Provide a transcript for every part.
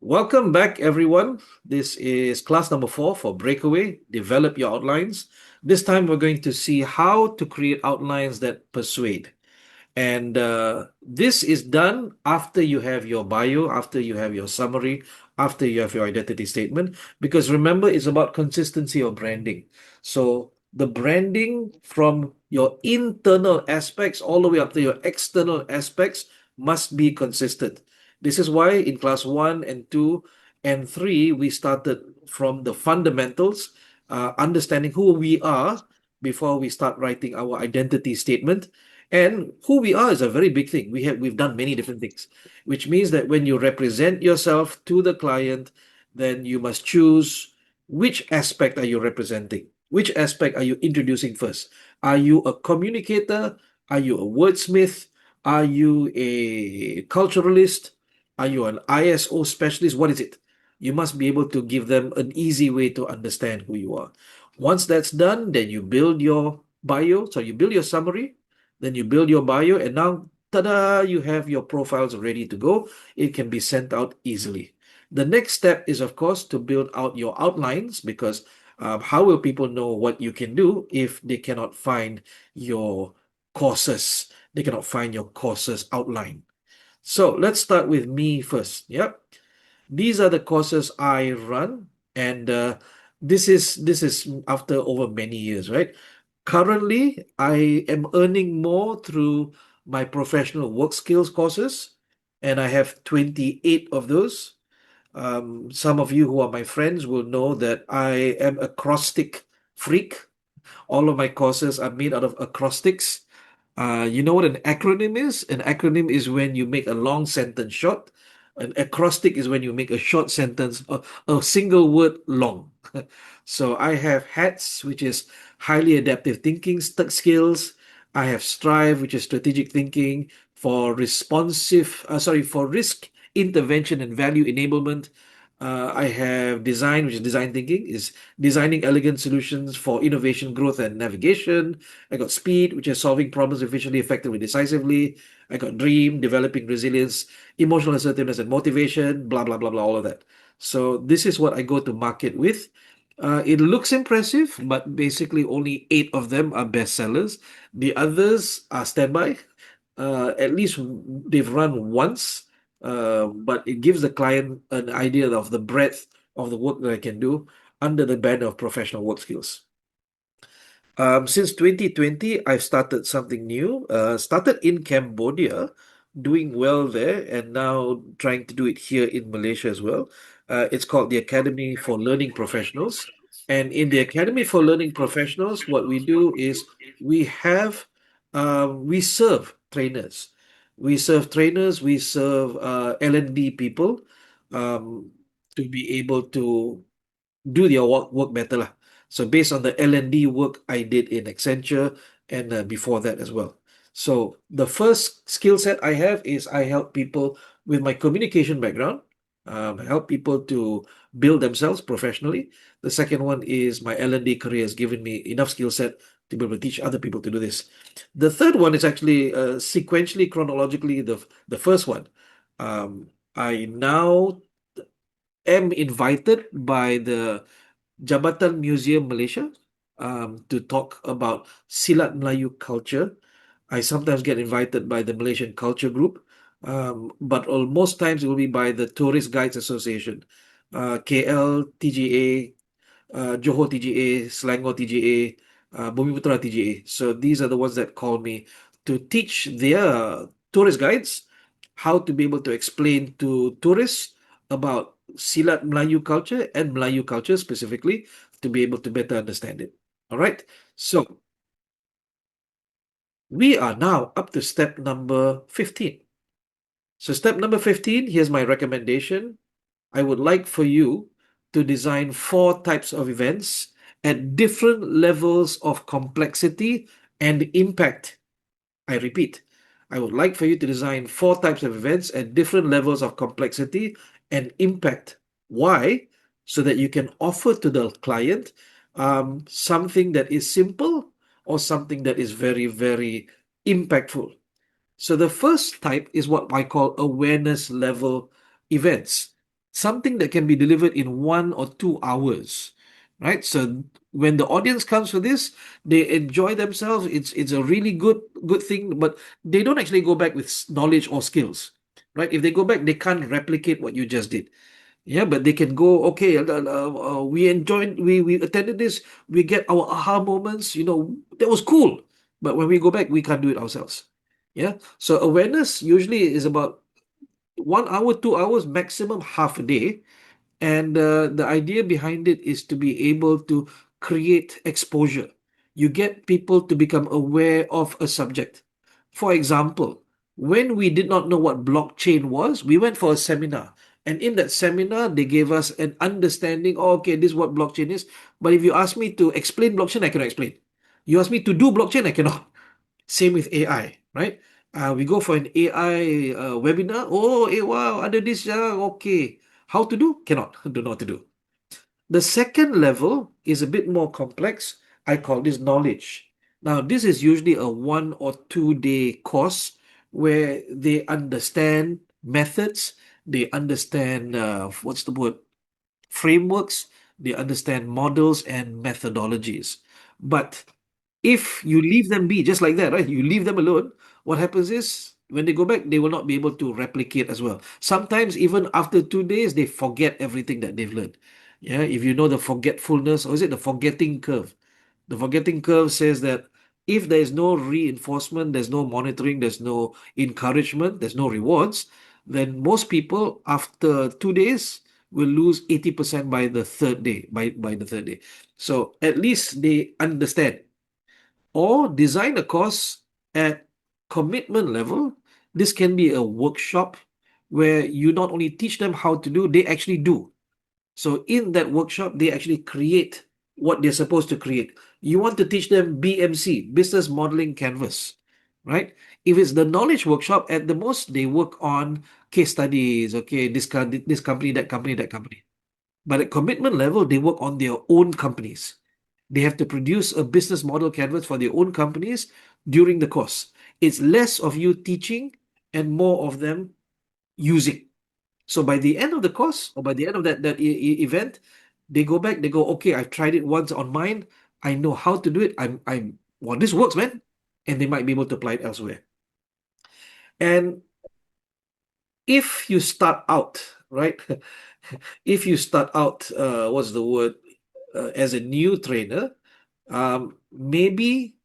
Welcome back, everyone. This is class number 4 for BreakAway, Develop Your Outlines. This time we're going to see how to create outlines that persuade. And this is done after you have your bio, after you have your summary, after you have your identity statement. Because remember, it's about consistency of branding. So the branding from your internal aspects all the way up to your external aspects must be consistent. This is why in class 1 and 2 and 3, we started from the fundamentals, understanding who we are before we start writing our identity statement. And who we are is a very big thing. We've done many different things, which means that when you represent yourself to the client, then you must choose which aspect are you representing? Which aspect are you introducing first? Are you a communicator? Are you a wordsmith? Are you a culturalist? Are you an ISO specialist? What is it? You must be able to give them an easy way to understand who you are. Once that's done, then you build your bio. So you build your summary, then you build your bio, and now, ta-da, you have your profiles ready to go. It can be sent out easily. The next step is, of course, to build out your outlines because how will people know what you can do if they cannot find your courses? They cannot find your courses outline. So let's start with me first. Yep. These are the courses I run, and this is after over many years, right? Currently, I am earning more through my professional work skills courses, and I have 28 of those. Some of you who are my friends will know that I am acrostic freak. All of my courses are made out of acrostics. You know what an acronym is? An acronym is when you make a long sentence short. An acrostic is when you make a short sentence, a single word long. So I have HATS, which is highly adaptive thinking skills. I have STRIVE, which is strategic thinking for for risk intervention and value enablement. I have design, which is design thinking, is designing elegant solutions for innovation, growth, and navigation. I got speed, which is solving problems efficiently, effectively, decisively. I got dream, developing resilience, emotional assertiveness, and motivation, blah, blah, blah, blah, all of that. So this is what I go to market with. It looks impressive, but basically only 8 of them are bestsellers. The others are standby. At least they've run once, but it gives the client an idea of the breadth of the work that I can do under the banner of professional work skills. Since 2020, I've started something new. Started in Cambodia, doing well there, and now trying to do it here in Malaysia as well. It's called the Academy for Learning Professionals. And in the Academy for Learning Professionals, what we do is we have, we serve trainers. We serve L&D people um, to be able to do their work better lah. So based on the L&D work I did in Accenture and before that as well. So the first skill set I have is I help people with my communication background, help people to build themselves professionally. The second one is my L&D career has given me enough skill set to be able to teach other people to do this. The third one is actually sequentially, chronologically, the first one. I now am invited by the Jabatan Museum Malaysia to talk about Silat Melayu culture. I sometimes get invited by the Malaysian Culture Group, but most times it will be by the Tourist Guides Association, KL TGA, Johor TGA, Selangor TGA, Bumiputera TGA. So these are the ones that call me to teach their tourist guides how to be able to explain to tourists about Silat Melayu culture and Melayu culture specifically to be able to better understand it. All right. So we are now up to step number 15. So step number 15, here's my recommendation. I would like for you to design 4 types of events at different levels of complexity and impact. I repeat, I would like for you to design 4 types of events at different levels of complexity and impact. Why? So that you can offer to the client something that is simple or something that is very, very impactful. So the first type is what I call awareness level events. something that can be delivered in 1 or 2 hours, right? So when the audience comes for this, they enjoy themselves. It's a really good thing, but they don't actually go back with knowledge or skills, right? If they go back, they can't replicate what you just did. Yeah, but they can go, okay, we enjoyed, we attended this, we get our aha moments, that was cool. But when we go back, we can't do it ourselves. Yeah. So awareness usually is about 1 hour, 2 hours, maximum half a day. And the idea behind it is to be able to create exposure. You get people to become aware of a subject. For example, when we did not know what blockchain was, we went for a seminar. And in that seminar, they gave us an understanding, oh, okay, this is what blockchain is. But if you ask me to explain blockchain, I cannot explain. You ask me to do blockchain, I cannot. Same with AI, right? We go for an AI webinar. Oh, wow, under this, okay. How to do? Cannot. Don't know what to do. The second level is a bit more complex. I call this knowledge. Now, this is usually a 1 or 2 day course where they understand methods, they understand, what's the word, frameworks, they understand models and methodologies. But if you leave them be just like that, right? You leave them alone, what happens is when they go back, they will not be able to replicate as well. Sometimes, even after 2 days, they forget everything that they've learned. Yeah, if you know the forgetfulness, or is it the forgetting curve? The forgetting curve says that if there is no reinforcement, there's no monitoring, there's no encouragement, there's no rewards, then most people after 2 days will lose 80% by the third day. By the third day. So at least they understand or design a course at commitment level. This can be a workshop where you not only teach them how to do, they actually do. So in that workshop, they actually create what they're supposed to create. You want to teach them BMC, business modeling canvas, right? If it's the knowledge workshop, at the most, they work on case studies, okay, this company, that company, that company. But at commitment level, they work on their own companies. They have to produce a business model canvas for their own companies during the course. It's less of you teaching and more of them using. So by the end of the course or by the end of that event, they go back, they go, okay, I've tried it once on mine. I know how to do it. Well, this works, man. And they might be able to apply it elsewhere. And if you start out, right? If you start out, what's the word, as a new trainer, maybe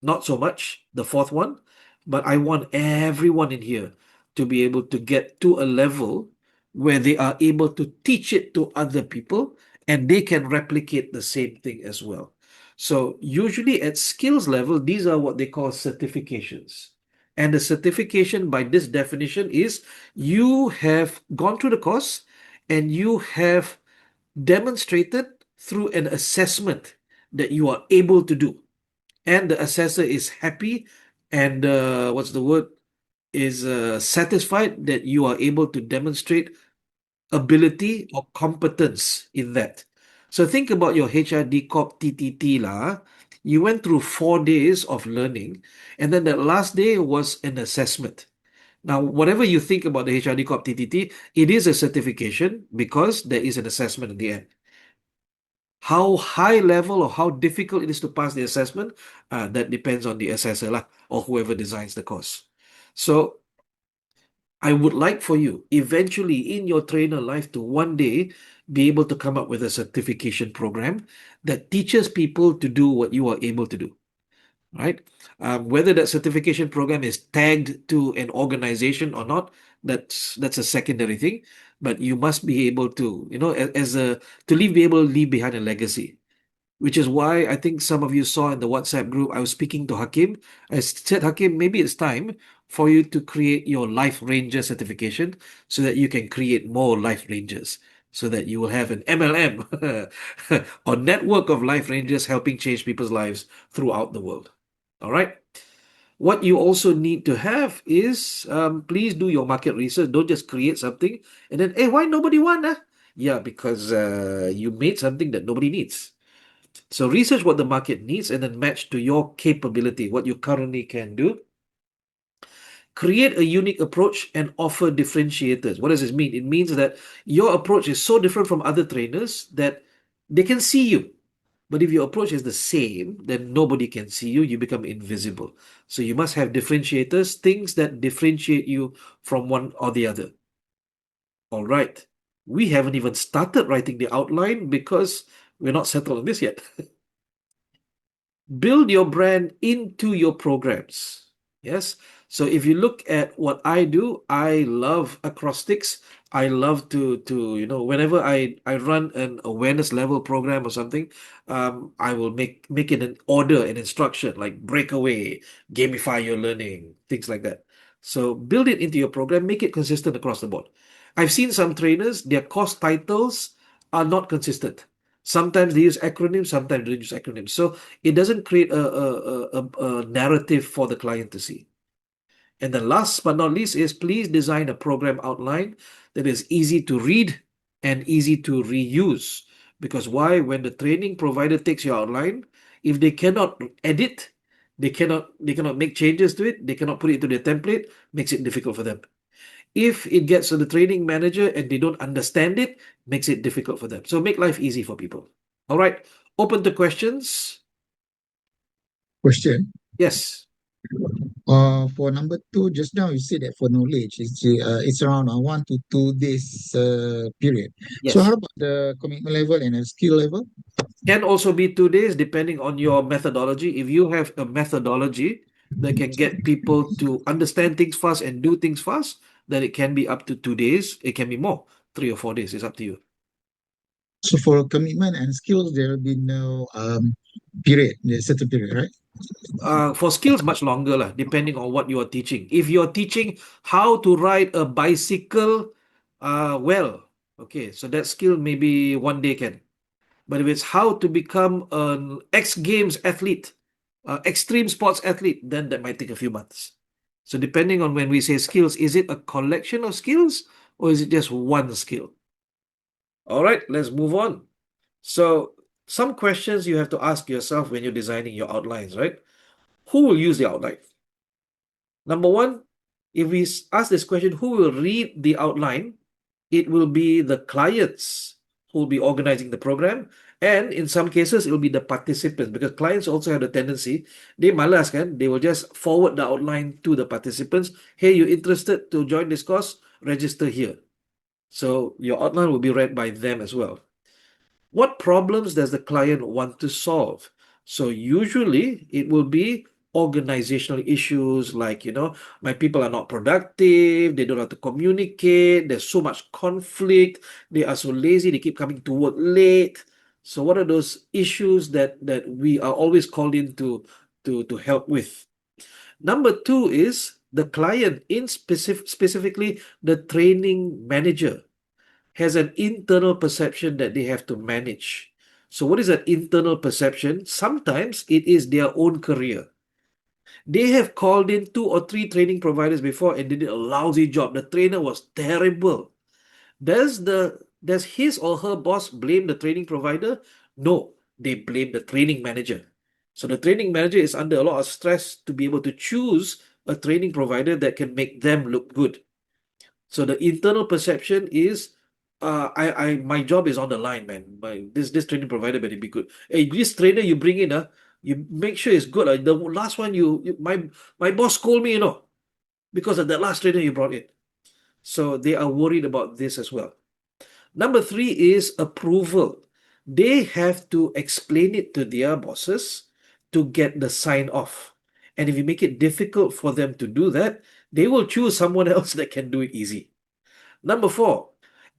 not so much the fourth one, but I want everyone in here to be able to get to a level where they are able to teach it to other people and they can replicate the same thing as well. So, usually at skills level, these are what they call certifications. And the certification, by this definition, is you have gone through the course and you have demonstrated through an assessment that you are able to do, and the assessor is happy and what's the word, is satisfied that you are able to demonstrate ability or competence in that. So think about your HRD Corp TTT lah. You went through 4 days of learning, and then that last day was an assessment. Now, whatever you think about the HRD Corp TTT, it is a certification because there is an assessment at the end. How high level or how difficult it is to pass the assessment, that depends on the assessor lah, or whoever designs the course. So I would like for you eventually in your trainer life to one day be able to come up with a certification program that teaches people to do what you are able to do, right? Whether that certification program is tagged to an organization or not, that's a secondary thing. But you must be able to, be able to leave behind a legacy. Which is why I think some of you saw in the WhatsApp group, I was speaking to Hakim. I said, Hakim, maybe it's time for you to create your Life Ranger certification so that you can create more Life Rangers, so that you will have an MLM or network of Life Rangers helping change people's lives throughout the world. All right. What you also need to have is, please do your market research. Don't just create something and then, hey, why nobody want? Yeah, because you made something that nobody needs. So research what the market needs and then match to your capability, what you currently can do. Create a unique approach and offer differentiators. What does this mean? It means that your approach is so different from other trainers that they can see you. But if your approach is the same, then nobody can see you. You become invisible. So you must have differentiators, things that differentiate you from one or the other. All right. We haven't even started writing the outline because we're not settled on this yet. Build your brand into your programs. Yes. So if you look at what I do, I love acrostics. I love to whenever I run an awareness level program or something, I will make it an order, an instruction like breakaway, gamify your learning, things like that. So build it into your program, make it consistent across the board. I've seen some trainers, their course titles are not consistent. Sometimes they use acronyms, sometimes they don't use acronyms. So it doesn't create a narrative for the client to see. And then last but not least is please design a program outline that is easy to read and easy to reuse. Because why? When the training provider takes your outline, if they cannot edit, they cannot make changes to it, they cannot put it into their template, makes it difficult for them. If it gets to the training manager and they don't understand it, makes it difficult for them. So make life easy for people. All right. Open to questions. Question. Yes. For number two, just now you said that for knowledge, it's around 1 to 2 days period. So how Yes. about the commitment level and the skill level? Can also be 2 days depending on your methodology. If you have a methodology that can get people to understand things fast and do things fast, then it can be up to 2 days. It can be more, 3 or 4 days. It's up to you. So for commitment and skills, there will be no period, a certain period, right? For skills, much longer, lah, depending on what you are teaching. If you're teaching how to ride a bicycle, well, okay, so that skill maybe 1 day can. But if it's how to become an X Games athlete, extreme sports athlete, then that might take a few months. So depending on when we say skills, is it a collection of skills or is it just one skill? All right, let's move on. So some questions you have to ask yourself when you're designing your outlines, right? Who will use the outline? Number one, if we ask this question, who will read the outline? It will be the clients who will be organizing the program. And in some cases, it will be the participants because clients also have the tendency, they malas kan, they will just forward the outline to the participants. Hey, you're interested to join this course? Register here. So your outline will be read by them as well. What problems does the client want to solve? So usually it will be organizational issues like, my people are not productive, they don't know how to communicate, there's so much conflict, they are so lazy, they keep coming to work late. So what are those issues that we are always called in to help with? Number two is the client, specifically the training manager has an internal perception that they have to manage. So, what is that internal perception? Sometimes it is their own career. They have called in 2 or 3 training providers before and they did a lousy job. The trainer was terrible. Does his or her boss blame the training provider? No, they blame the training manager. So the training manager is under a lot of stress to be able to choose a training provider that can make them look good. So the internal perception is, my job is on the line, man. This training provider better be good. Hey, this trainer you bring in, you make sure it's good. The last one my boss scold me, because of that last trainer you brought in. So they are worried about this as well. Number three is approval. They have to explain it to their bosses to get the sign off. And if you make it difficult for them to do that, they will choose someone else that can do it easy. Number four,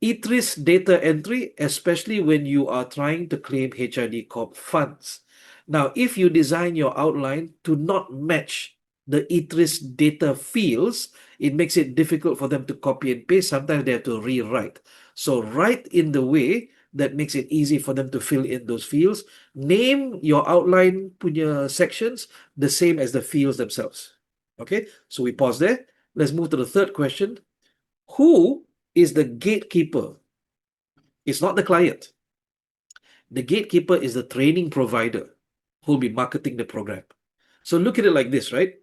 ITRIS data entry, especially when you are trying to claim HID Corp funds. Now, if you design your outline to not match the ITRIS data fields, it makes it difficult for them to copy and paste. Sometimes they have to rewrite. So write in the way that makes it easy for them to fill in those fields. Name your outline punya sections the same as the fields themselves. Okay, so we pause there. Let's move to the third question. Who is the gatekeeper? It's not the client. The gatekeeper is the training provider who will be marketing the program. So look at it like this, right?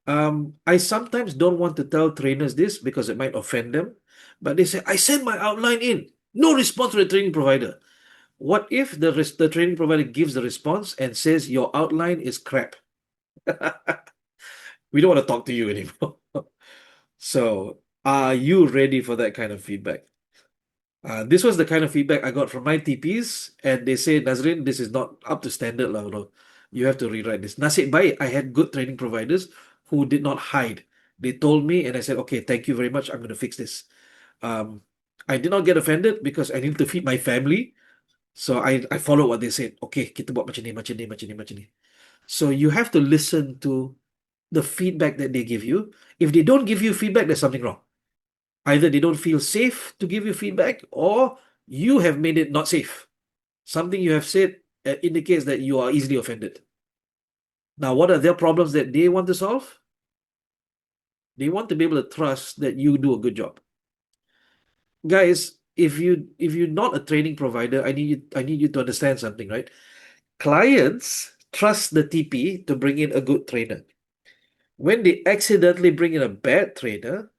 I sometimes don't want to tell trainers this because it might offend them, but they say, I sent my outline in, no response from the training provider. What if the training provider gives the response and says your outline is crap? We don't want to talk to you anymore. So, are you ready for that kind of feedback? This was the kind of feedback I got from my TPs, and they say, Nazrin, this is not up to standard level. You have to rewrite this. Nasib baik, I had good training providers who did not hide. They told me, and I said, okay, thank you very much. I'm going to fix this. Um, I did not get offended because I need to feed my family. So I followed what they said. Okay, kita buat macam ni, macam ni, macam ni, macam ni. So you have to listen to the feedback that they give you. If they don't give you feedback, there's something wrong. Either they don't feel safe to give you feedback, or you have made it not safe. Something you have said indicates that you are easily offended. Now, what are their problems that they want to solve? They want to be able to trust that you do a good job. Guys, if you're not a training provider, I need you to understand something, right? Clients trust the TP to bring in a good trainer. When they accidentally bring in a bad trainer,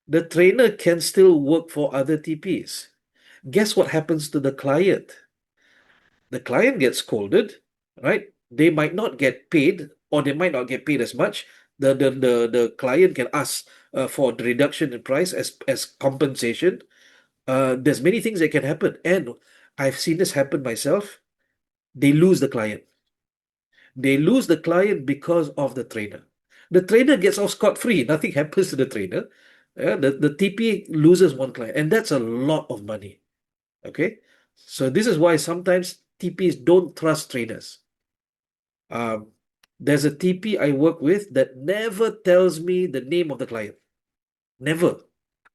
the trainer can still work for other TPs. Guess what happens to the client? The client gets scolded, right? They might not get paid, or they might not get paid as much. The client can ask for the reduction in price as compensation. There's many things that can happen, and I've seen this happen myself. They lose the client. They lose the client because of the trainer. The trainer gets off scot-free. Nothing happens to the trainer. The TP loses one client, and that's a lot of money. Okay, so this is why sometimes TPs don't trust trainers. Um, there's a TP I work with that never tells me the name of the client. Never.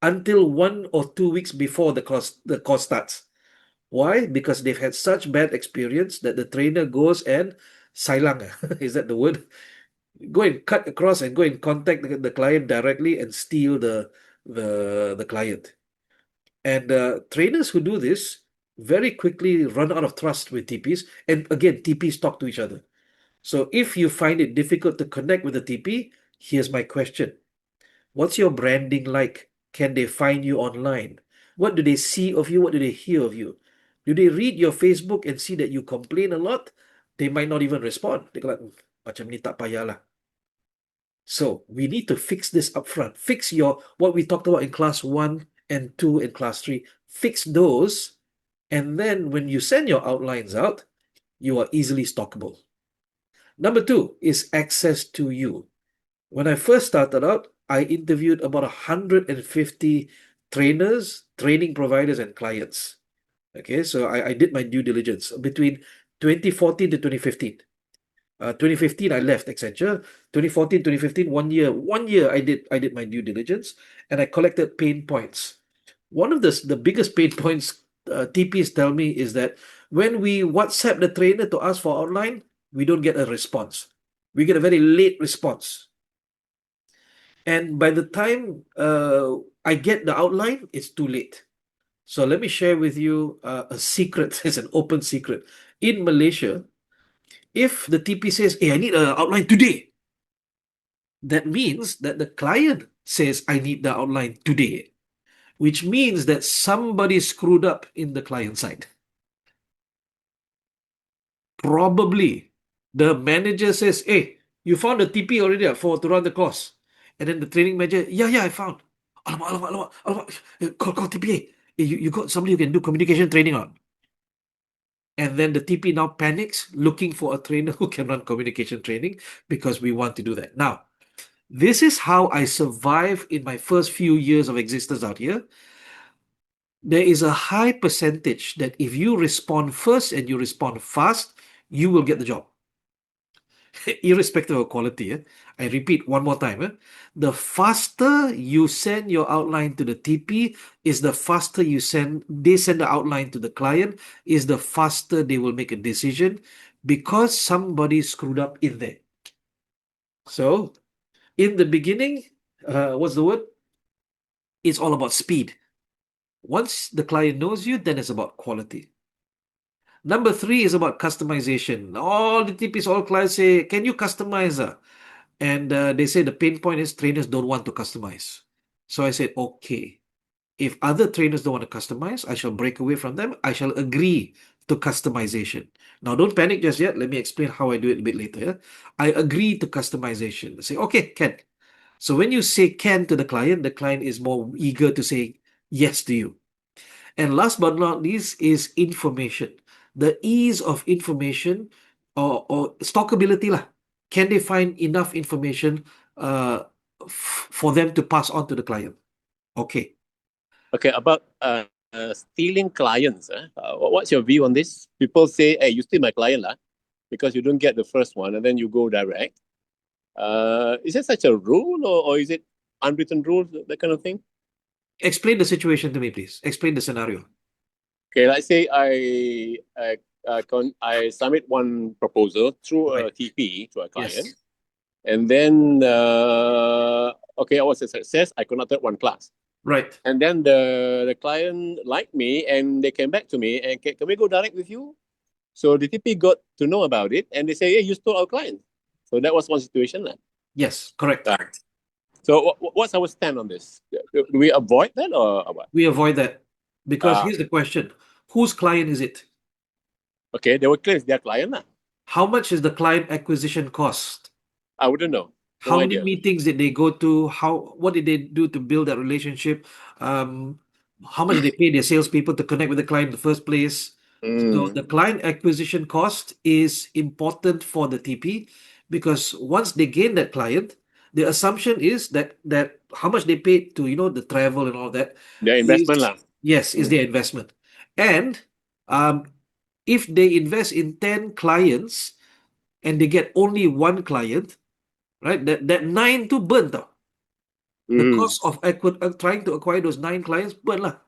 Until 1 or 2 weeks before the course starts. Why? Because they've had such bad experience that the trainer goes and silang. Is that the word? Go and cut across and go and contact the client directly and steal the client. And trainers who do this very quickly run out of trust with TPs. And again, TPs talk to each other. So if you find it difficult to connect with a TP, here's my question. What's your branding like? Can they find you online? What do they see of you? What do they hear of you? Do they read your Facebook and see that you complain a lot? They might not even respond. They're like, macam ni tak payahlah. So we need to fix this upfront. Fix what we talked about in class 1 and 2 and class 3. Fix those, and then when you send your outlines out, you are easily stockable. Number 2 is access to you. When I first started out, I interviewed about 150 trainers, training providers, and clients. Okay, so I did my due diligence between 2014 to 2015. 2015, I left Accenture. 2014, 2015, 1 year I did my due diligence, and I collected pain points. One of the biggest pain points TPs tell me is that when we WhatsApp the trainer to ask for outline, we don't get a response. We get a very late response. And by the time I get the outline, it's too late. So let me share with you a secret. It's an open secret. In Malaysia, if the TP says, hey, I need an outline today, that means that the client says, I need the outline today, which means that somebody screwed up in the client side. Probably the manager says, hey, you found a TP already to run the course. And then the training manager, yeah, I found. Alamak, alamak, alamak, alamak. Call TPA. Hey, you got somebody who can do communication training on. And then the TP now panics looking for a trainer who can run communication training because we want to do that. Now, this is how I survive in my first few years of existence out here. There is a high percentage that if you respond first and you respond fast, you will get the job. Irrespective of quality. I repeat one more time. The faster you send your outline to the TP is the faster they send the outline to the client, is the faster they will make a decision because somebody screwed up in there. So, in the beginning, what's the word? It's all about speed. Once the client knows you, then it's about quality. Number 3 is about customization. All the TPs, all clients say, can you customize? And they say the pain point is trainers don't want to customize. So I said, okay, if other trainers don't want to customize, I shall break away from them. I shall agree to customization. Now, don't panic just yet. Let me explain how I do it a bit later. Yeah? I agree to customization. Say, okay, can. So when you say can to the client is more eager to say yes to you. And last but not least is information. The ease of information or stockability lah. Can they find enough information uh, for them to pass on to the client? Okay. Okay, about stealing clients. What's your view on this? People say, hey, you steal my client lah, because you don't get the first one and then you go direct. Is there such a rule or is it unwritten rules, that kind of thing? Explain the situation to me, please. Explain the scenario. Okay, let's say I submit one proposal through a Right. TP to a client, Yes. and then okay, I was a success. I conducted one class, Right. and then the client liked me, and they came back to me and can we go direct with you? So the TP got to know about it, and they say, "Hey, you stole our client." So that was one situation, lah. Yes, correct. Right. So what's our stand on this? Do we avoid that or what? We avoid that because Uh, here's the question. Whose client is it? okay, they will claim it's their client, lah. How much is the client acquisition cost? I wouldn't know. No How many idea. meetings did they go to? What did they do to build that relationship? Um, how much did they pay their salespeople to connect with the client in the first place? So the client acquisition cost is important for the TP because once they gain that client, the assumption is that how much they paid to the travel and all that Their investment, is lah. yes, is their investment. And um, if they invest in 10 clients and they get only one client, right? That nine to burn tau. The cost of trying to acquire those 9 clients burn lah.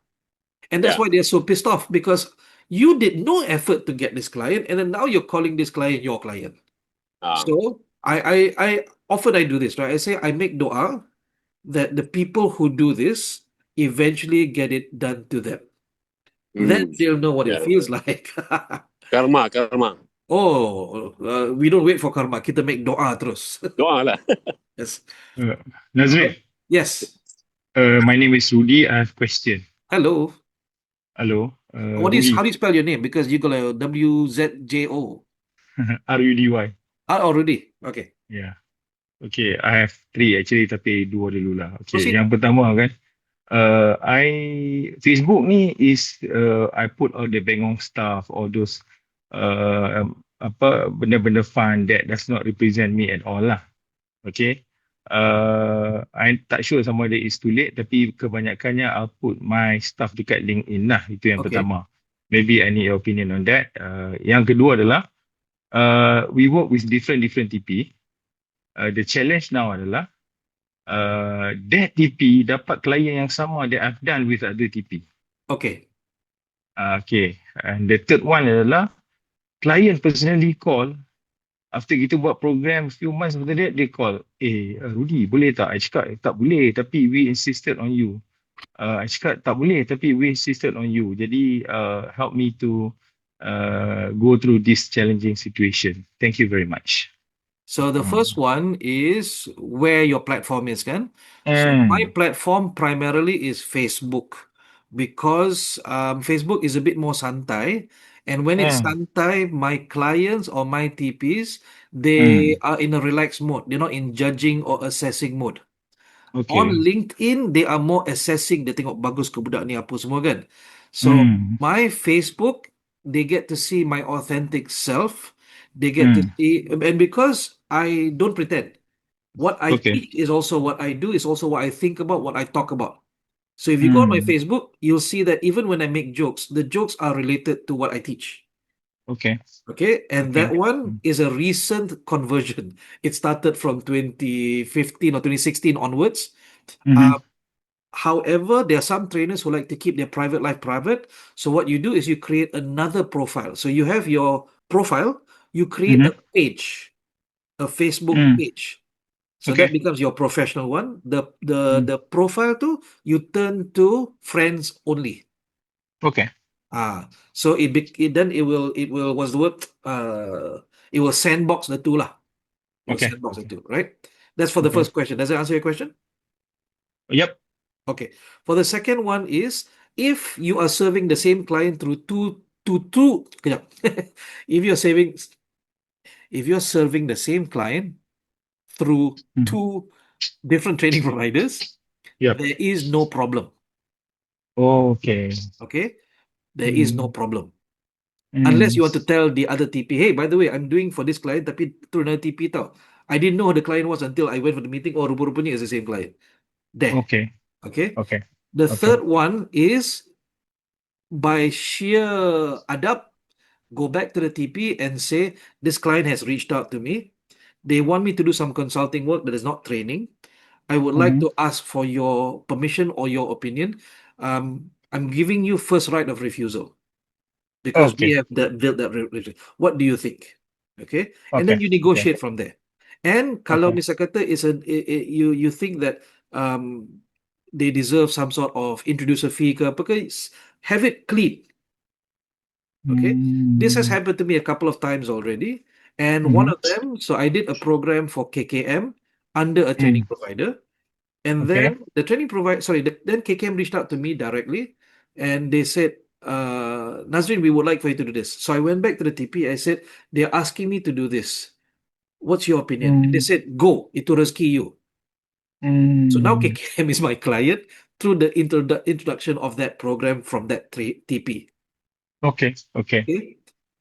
And that's Yeah. why they're so pissed off because you did no effort to get this client, and then now you're calling this client your client. So I often I do this, right? I say I make dua that the people who do this eventually get it done to them. Then they'll know what it Yeah. feels like. Karma. Oh, we don't wait for karma. Kita make doa terus. Doa lah. Yes. Nazrin, Yes. my name is Rudy. I have a question. Hello. Hello, How do Rudy. you spell your name? Because you got a WZJO. Rudy. Already. Okay. Yeah. Okay, I have three actually, tapi dua dulu lah. Okay, Proceed. yang pertama kan, Facebook ni is I put all the background stuff, all those benda-benda fun that does not represent me at all lah. Okay. I'm tak sure sama ada it's too late, tapi kebanyakannya I'll put my stuff dekat LinkedIn lah. Itu yang Okay. pertama. Maybe I need your opinion on that. Yang kedua adalah we work with different TP. The challenge now adalah that TP dapat klien yang sama that I've done with other TP. Okay. Okay. And the third one adalah client personally call after kita buat program few months after that, dia call, Rudy, boleh tak? I cakap, tak boleh, tapi we insisted on you. I cakap, tak boleh, tapi we insisted on you. Jadi, help me to go through this challenging situation. Thank you very much. So the first one is where your platform is, kan? So my Mm. platform primarily is Facebook because Facebook is a bit more santai. And when it's santai, my clients or my TPs, they are in a relaxed mode. They're not in judging or assessing mode. On Okay. LinkedIn, they are more assessing. Dia tengok bagus ke budak ni apa semua kan. So my Facebook, they get to see my authentic self. They get to see, and because I don't pretend, what I Okay. teach is also what I do, is also what I think about, what I talk about. So if you go on my Facebook, you'll see that even when I make jokes, the jokes are related to what I teach. Okay. Okay, and Okay. that one is a recent conversion. It started from 2015 or 2016 onwards. However, there are some trainers who like to keep their private life private. So what you do is you create another profile. So you have your profile, you create a page, a Facebook page. So that Okay. becomes your professional one. The profile too, you turn to friends only. Okay. So then it will what's the word? It will sandbox the two lah. It will Okay. sandbox the two, right? That's for the Okay. first question. Does that answer your question? Yep. Okay. For the second one is if you are serving the same client through two, kejap. If you're serving the same client through Mhm. two different training providers, Yep. there is no problem. Okay. Okay? There is no Mm. problem. Unless Mm. you want to tell the other TP, hey, by the way, I'm doing for this client, tapi through another TP tau. I didn't know who the client was until I went for the meeting. Oh, rupa-rupanya it's the same client. There. Okay. Okay? Okay. The Okay. third one is by sheer adab, go back to the TP and say, this client has reached out to me. They want me to do some consulting work that is not training. I would like Mm-hmm. to ask for your permission or your opinion. I'm giving you first right of refusal because we Okay. have built that relationship. What do you think? Okay, and then Okay. you Okay. negotiate from there. And kalau Okay. misal kata you think that they deserve some sort of introducer fee ke apa ke, have it clean. Okay, this has Mm. happened to me a couple of times already, and one Mm-hmm. of them, so I did a program for KKM under a training Mm. provider, and Okay. then the training provider, then KKM reached out to me directly, and they said, Nazrin, we would like for you to do this. So I went back to the TP. I said, they're asking me to do this. What's your opinion? They Mm. said, go, itu rezeki you. So now Mm. KKM is my client through the introduction of that program from that TP. Okay. Okay. Okay.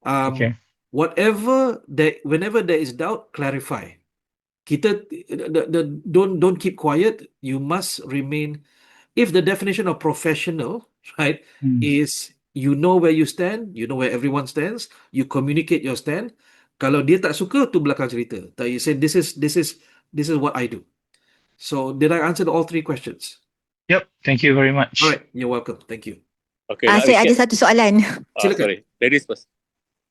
Um, Okay. whenever there is doubt, clarify. Don't keep quiet. You must remain. If the definition of professional, right, Mm. is you know where you stand, you know where everyone stands, you communicate your stand. Kalau dia tak suka, tu belakang cerita. Tak, you say this is what I do. So did I answer all three questions? Yep. Thank you very All much. right, you're welcome. Thank you. Okay, nak Saya ada recap. satu soalan. Silakan. Sorry. Ladies first.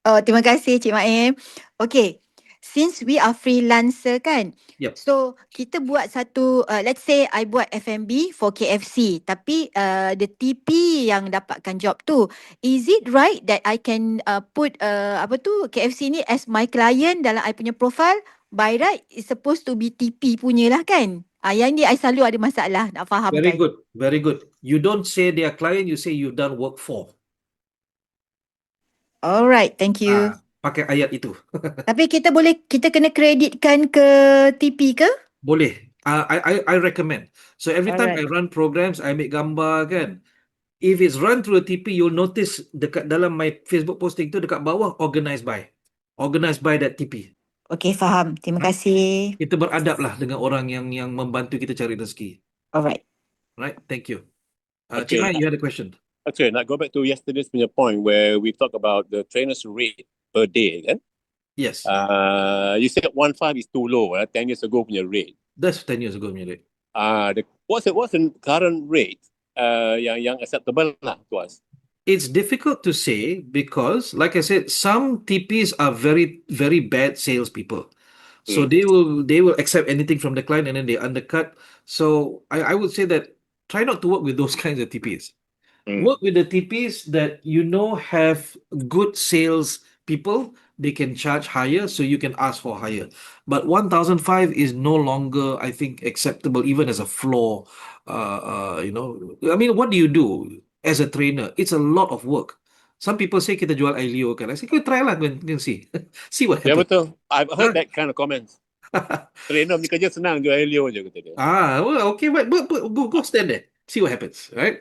Oh, terima kasih Cik Maim. Okay, since we are freelancer kan, Yep. so kita buat satu, let's say I buat F&B for KFC, tapi the TP yang dapatkan job tu, is it right that I can put KFC ni as my client dalam I punya profile? By right, it's supposed to be TP punya lah kan? Yang ni I selalu ada masalah nak Very fahamkan. good. Very good. You don't say they are client, you say you've done work for. Alright, thank you. Pakai ayat itu. Tapi kita kena kreditkan ke TP ke? Boleh. I recommend. So every time I Alright. run programs, I make gambar kan. If it's run through a TP, you'll notice dekat dalam my Facebook posting tu dekat bawah organized by. Organized by that TP. Okay, faham. Terima Right. kasih. Kita beradab lah dengan orang yang membantu kita cari rezeki. Alright. Right? Thank you. Okay. Cik Mai, you had a question. Okay, nak go back to yesterday's punya point where we talk about the trainer's rate per day, kan? Yes. You said 1.5 is too low, 10 years ago punya rate. That's 10 years ago, Milik. What's the current rate yang acceptable lah to us? It's difficult to say because, like I said, some TPs are very, very bad salespeople. So they will accept anything from the client and then they undercut. So I would say that try not to work with those kinds of TPs. Work with the TPs that you know have good sales people. They can charge higher, so you can ask for higher. But 1,005 is no longer, I think, acceptable even as a floor. I mean, what do you do as a trainer? It's a lot of work. Some people say kita jual Ailio kan. I say, try lah, can see. See what Ya happens. betul. I've heard that kind of comments. Trainer ni kerja senang jual Helio je kata dia. Well, okay, but go stand there. See what happens, right?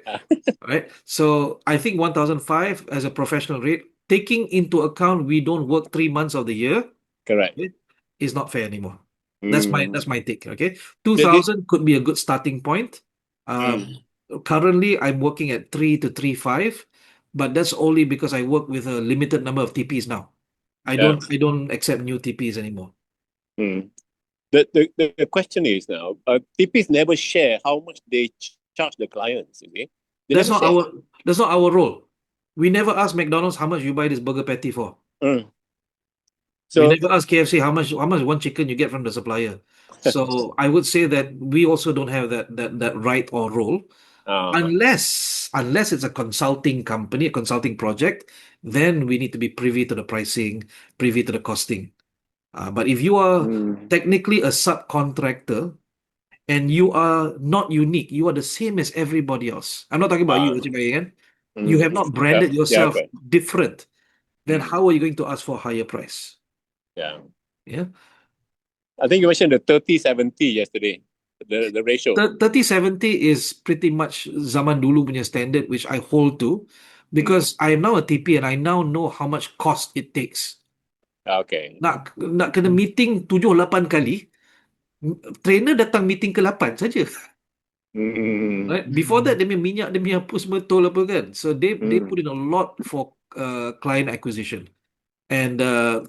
Right. So I think 1,005 as a professional rate, taking into account we don't work 3 months of the year, Correct. is not fair anymore. That's my take. Okay. Jadi- 2,000 could be a good starting point. Currently I'm working at 3 to 3.5, but that's only because I work with a limited number of TPs now. I Yeah. don't accept new TPs anymore. The question is now, TPs never share how much they charge the clients, you see? They That's never not our role. We never ask McDonald's how much you buy this burger patty for. share. We So, never ask KFC how much one chicken you get from the supplier. So I would say that we also don't have that right or role. Unless it's a consulting company, a consulting project, then we need to be privy to the pricing, privy to the costing. But if you are Mm. technically a subcontractor and you are not unique, you are the same as everybody else. I'm not talking about you, Ah. Encik Bayi, kan? You have Mm. not Yeah. branded Yeah. yourself Correct. different. Then Mm. how are you going to ask for a higher price? Yeah. Yeah. I think you mentioned the 30-70 yesterday. The ratio. 30-70 is pretty much zaman dulu punya standard, which I hold to, because I am now a TP and I now know how much cost it takes. Okay. Nak kena meeting 7-8 kali, trainer datang meeting ke-8 saja. Mm. Right? Before that, dia punya minyak, dia punya apa semua tol apa kan. So they Mm. put in a lot for client acquisition. And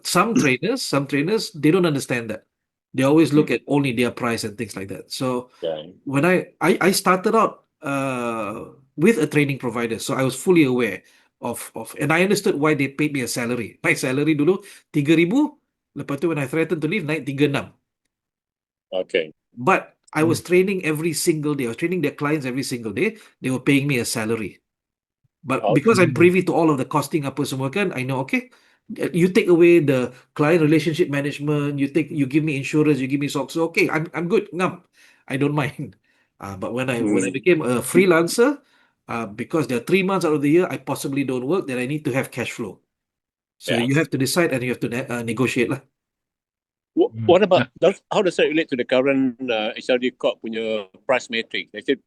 some trainers, they don't understand that. They always look at only their price and things like that. So Yeah. when I started out with a training provider, so I was fully aware of and I understood why they paid me a salary. My salary dulu 3,000, lepas tu when I threatened to leave, naik 36. Okay. But I was training every single day. I was training their clients every single day. They were paying me a salary. But because Okay. I'm privy to all of the costing apa semua kan, I know, okay, you take away the client relationship management, you give me insurance, you give me socks, so okay, I'm good, ngam. I don't mind. But when I Mm. became a freelancer, because there are 3 months out of the year I possibly don't work, then I need to have cash flow. So Yeah. you have to decide and you have to negotiate lah. What about how does that relate to the current HRD Corp punya price matrix? They said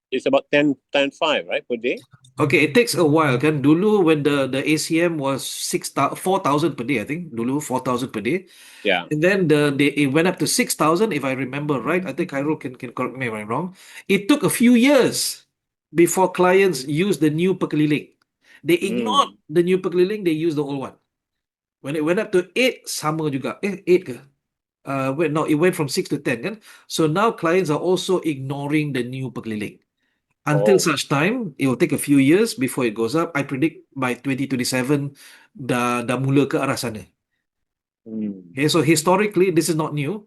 it's about 10.5, right, per day? Okay, it takes a while kan. Dulu when the ACM was 4,000 per day, I think. Dulu 4,000 per day. Yeah. And then it went up to 6,000, if I remember right. I think Cairo can correct me if I'm wrong. It took a few years before clients used the new pekeliling. They ignored Mm. the new pekeliling, they used the old one. When it went up to 8, sama juga. 8 ke? No, it went from 6 to 10 kan. So now clients are also ignoring the new pekeliling. Until Oh. such time, it will take a few years before it goes up. I predict by 2027 dah mula ke arah sana. Mm. Okay, so historically, this is not new.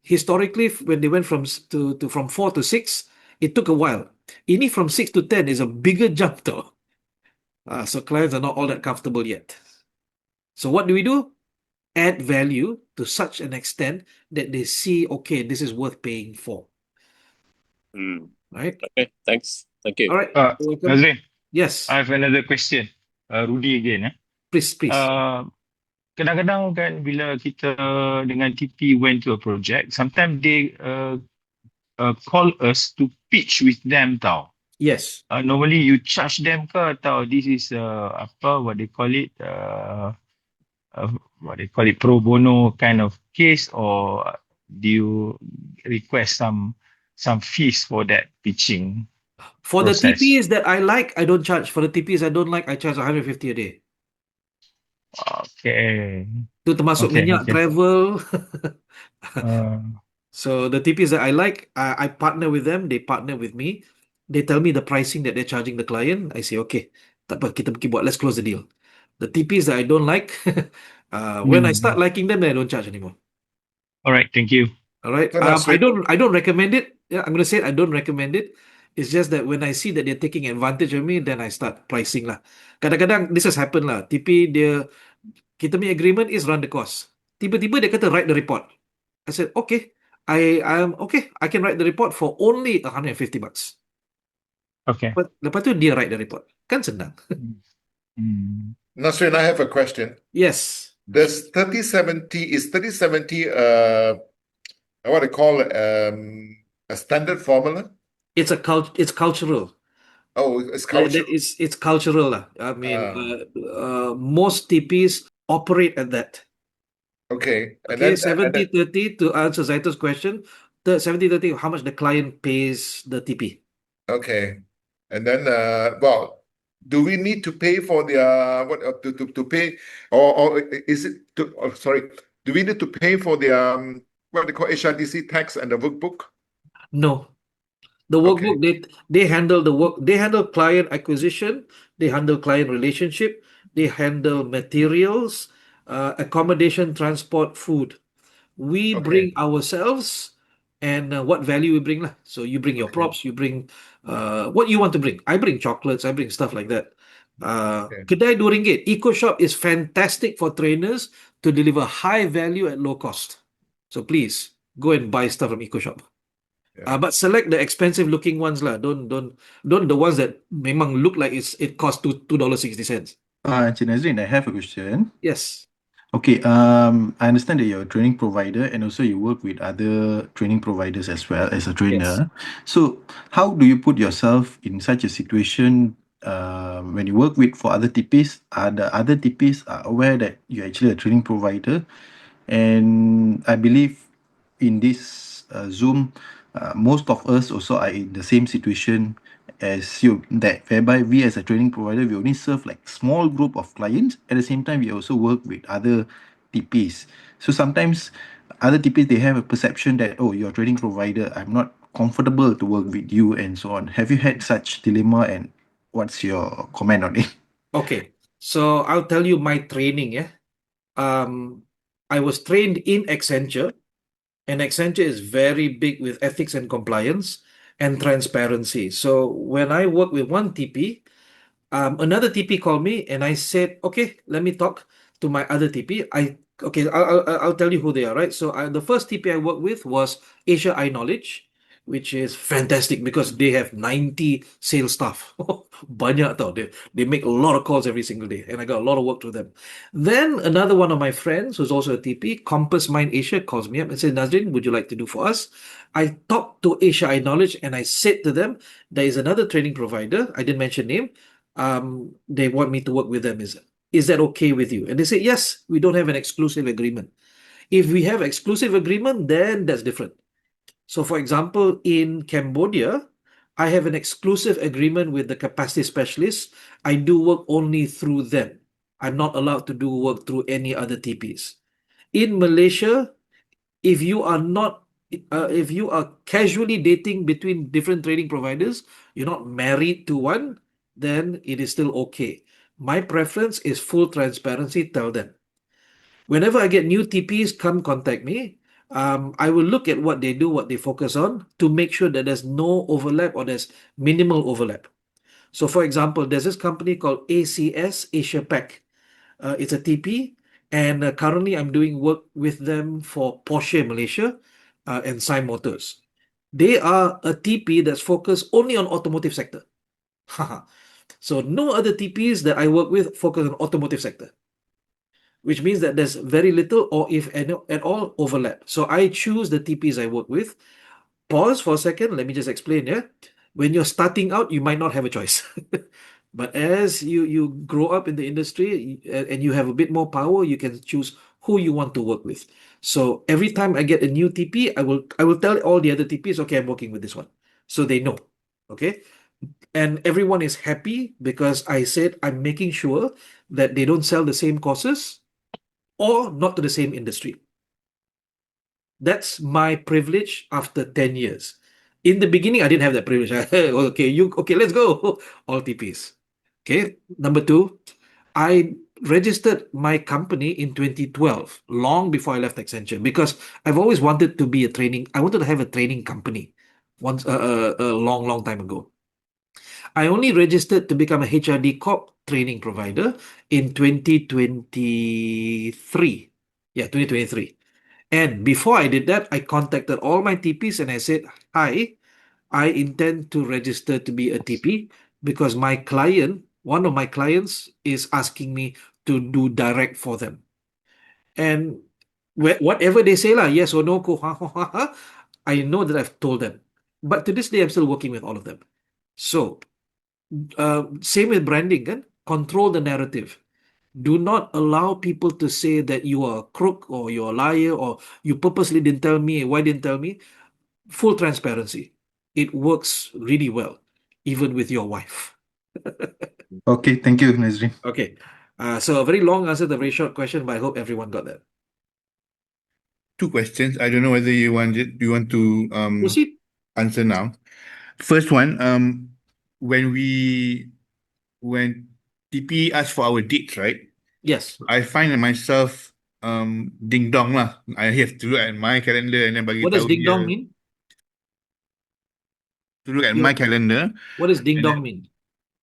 Historically, when they went from 4 to 6, it took a while. Ini from 6 to 10 is a bigger jump though. So clients are not all that comfortable yet. So what do we do? Add value to such an extent that they see, okay, this is worth paying for. Mm. Right? Okay. Thanks. Thank you. All right. You're welcome. Nazrin, Yes, I have another question. Rudy again. please. Kadang-kadang kan bila kita dengan TP went to a project, sometimes they call us to pitch with them tau. Yes. Normally you charge them ke atau this is what they call it pro bono kind of case, or do you request some fees for that pitching For the process? TPs that I like, I don't charge. For the TPs I don't like, I charge 150 a day. Okay. Itu termasuk minyak, Okay. travel. Uh, So the TPs that I like, I partner with them, they partner with me. They tell me the pricing that they're charging the client. I say, okay, tak apa, kita pergi buat, let's close the deal. The TPs that I don't like, when I start liking them, then I don't charge anymore. all right, thank you. All right. So that's I don't recommend it. Yeah, I'm gonna say it, I don't recommend it. It's just that when I see that they're taking advantage of me, then I start pricing lah. Kadang-kadang this has happened lah. TP dia, kita punya agreement is run the course. Tiba-tiba dia kata write the report. I said, okay, I'm okay. I can write the report for only $150. Okay. Lepas tu dia write the report. Kan senang. Nasrin, I have a question. Yes. Does 3070 is 3070 what they call a standard formula? It's cultural. Oh, it's culture. It's cultural lah. I mean, most TPs operate at that. Okay. And Okay, then 70-30 to answer Zaito's question. The 70-30, how much the client pays the TP. okay. And then well, do we need to pay for the what to pay or is it sorry, do we need to pay for the what they call HRDC tax and the workbook? No. The workbook, they handle the work, they handle client acquisition, they handle client relationship, they handle materials, accommodation, transport, food. We bring ourselves and what value we bring lah. So you bring your props, you bring what you want to bring. I bring chocolates, I bring stuff like that. Okay. Kedai RM2. Eco Shop is fantastic for trainers to deliver high value at low cost. So please go and buy stuff from Eco Shop. Yeah. But select the expensive looking ones lah. Don't the ones that memang look like it costs $2.60. Encik Nazrin, I have a question. Yes. Okay, I understand that you're a training provider and also you work with other training providers as well as a Yes. trainer. So, how do you put yourself in such a situation when you work with for other TPs? Are the other TPs are aware that you're actually a training provider? And I believe in this Zoom, most of us also are in the same situation as you, that whereby we as a training provider, we only serve like small group of clients. At the same time, we also work with other TPs. So sometimes other TPs, they have a perception that, oh, you're a training provider, I'm not comfortable to work with you and so on. Have you had such dilemma, and what's your comment on it? Okay. So I'll tell you my training, yeah. I was trained in Accenture, and Accenture is very big with ethics and compliance and transparency. So when I work with one TP, another TP called me and I said, okay, let me talk to my other TP. I'll tell you who they are, right? So the first TP I worked with was Asia I Knowledge, which is fantastic because they have 90 sales staff. Banyak tau. They make a lot of calls every single day, and I got a lot of work through them. Then another one of my friends, who's also a TP, Compass Mind Asia, calls me up and said, Nazrin, would you like to do for us? I talked to Asia I Knowledge and I said to them, there is another training provider. I didn't mention name. They want me to work with them. Is that okay with you? And they say, yes, we don't have an exclusive agreement. If we have exclusive agreement, then that's different. So for example, in Cambodia, I have an exclusive agreement with the capacity specialists. I do work only through them. I'm not allowed to do work through any other TPs. In Malaysia, if you are not if you are casually dating between different training providers, you're not married to one, then it is still okay. My preference is full transparency. Tell them whenever I get new TPs, come contact me. I will look at what they do, what they focus on, to make sure that there's no overlap or there's minimal overlap. So for example, there's this company called ACS, Asia Pac. It's a TP, and currently I'm doing work with them for Porsche Malaysia and Sai Motors. They are a TP that's focused only on automotive sector. So no other TPs that I work with focus on automotive sector, which means that there's very little or if any, at all overlap. So I choose the TPs I work with. Pause for a second. Let me just explain. Yeah, when you're starting out, you might not have a choice. But as you grow up in the industry and you have a bit more power, you can choose who you want to work with. So every time I get a new TP, I will tell all the other TPs, okay, I'm working with this one. So they know. Okay. And everyone is happy because I said I'm making sure that they don't sell the same courses or not to the same industry. That's my privilege after 10 years. In the beginning, I didn't have that privilege. Okay, let's go. All TPs. Okay, number two, I registered my company in 2012, long before I left Accenture, because I've always wanted to be I wanted to have a training company once a long, long time ago. I only registered to become a HRD Corp training provider in 2023. Yeah, 2023. And before I did that, I contacted all my TPs and I said, hi, I intend to register to be a TP because my client, one of my clients, is asking me to do direct for them. And whatever they say, yes or no, I know that I've told them. But to this day, I'm still working with all of them. So, same with branding, kan? Control the narrative. Do not allow people to say that you are a crook or you're a liar or you purposely didn't tell me. Why didn't tell me? Full transparency. It works really well, even with your wife. Okay, thank you, Nazrin. Okay. So a very long answer to a very short question, but I hope everyone got that. Two questions. I don't know whether you want to Proceed. answer now. First one, when TP asked for our dates, right? Yes. I find myself ding dong lah. I have to look at my calendar and then bagi What does tahu ding dong dia mean? to look at You, my calendar what does ding and dong then mean?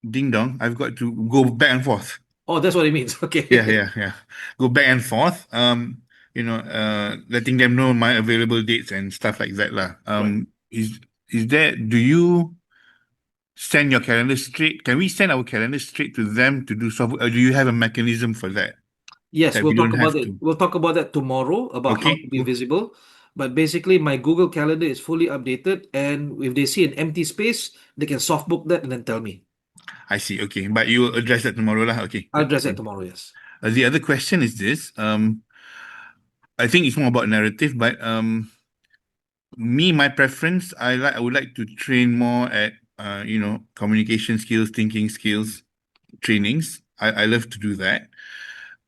Ding dong. I've got to go back and forth. Oh, that's what it means. Okay. Yeah. Go back and forth. Letting them know my available dates and stuff like that lah. Right. Is there? Do you send your calendar straight? Can we send our calendar straight to them to do software, or do you have a mechanism for that Yes, that we we'll talk don't about have it. to? We'll talk about that tomorrow about how to Okay, be cool. visible. But basically, my Google Calendar is fully updated, and if they see an empty space, they can soft book that and then tell me. I see. Okay, but you will address that tomorrow lah. Okay, I'll good. address that tomorrow. Yes. The other question is this. I think it's more about narrative, but my preference, I would like to train more at communication skills, thinking skills, trainings. I love to do that.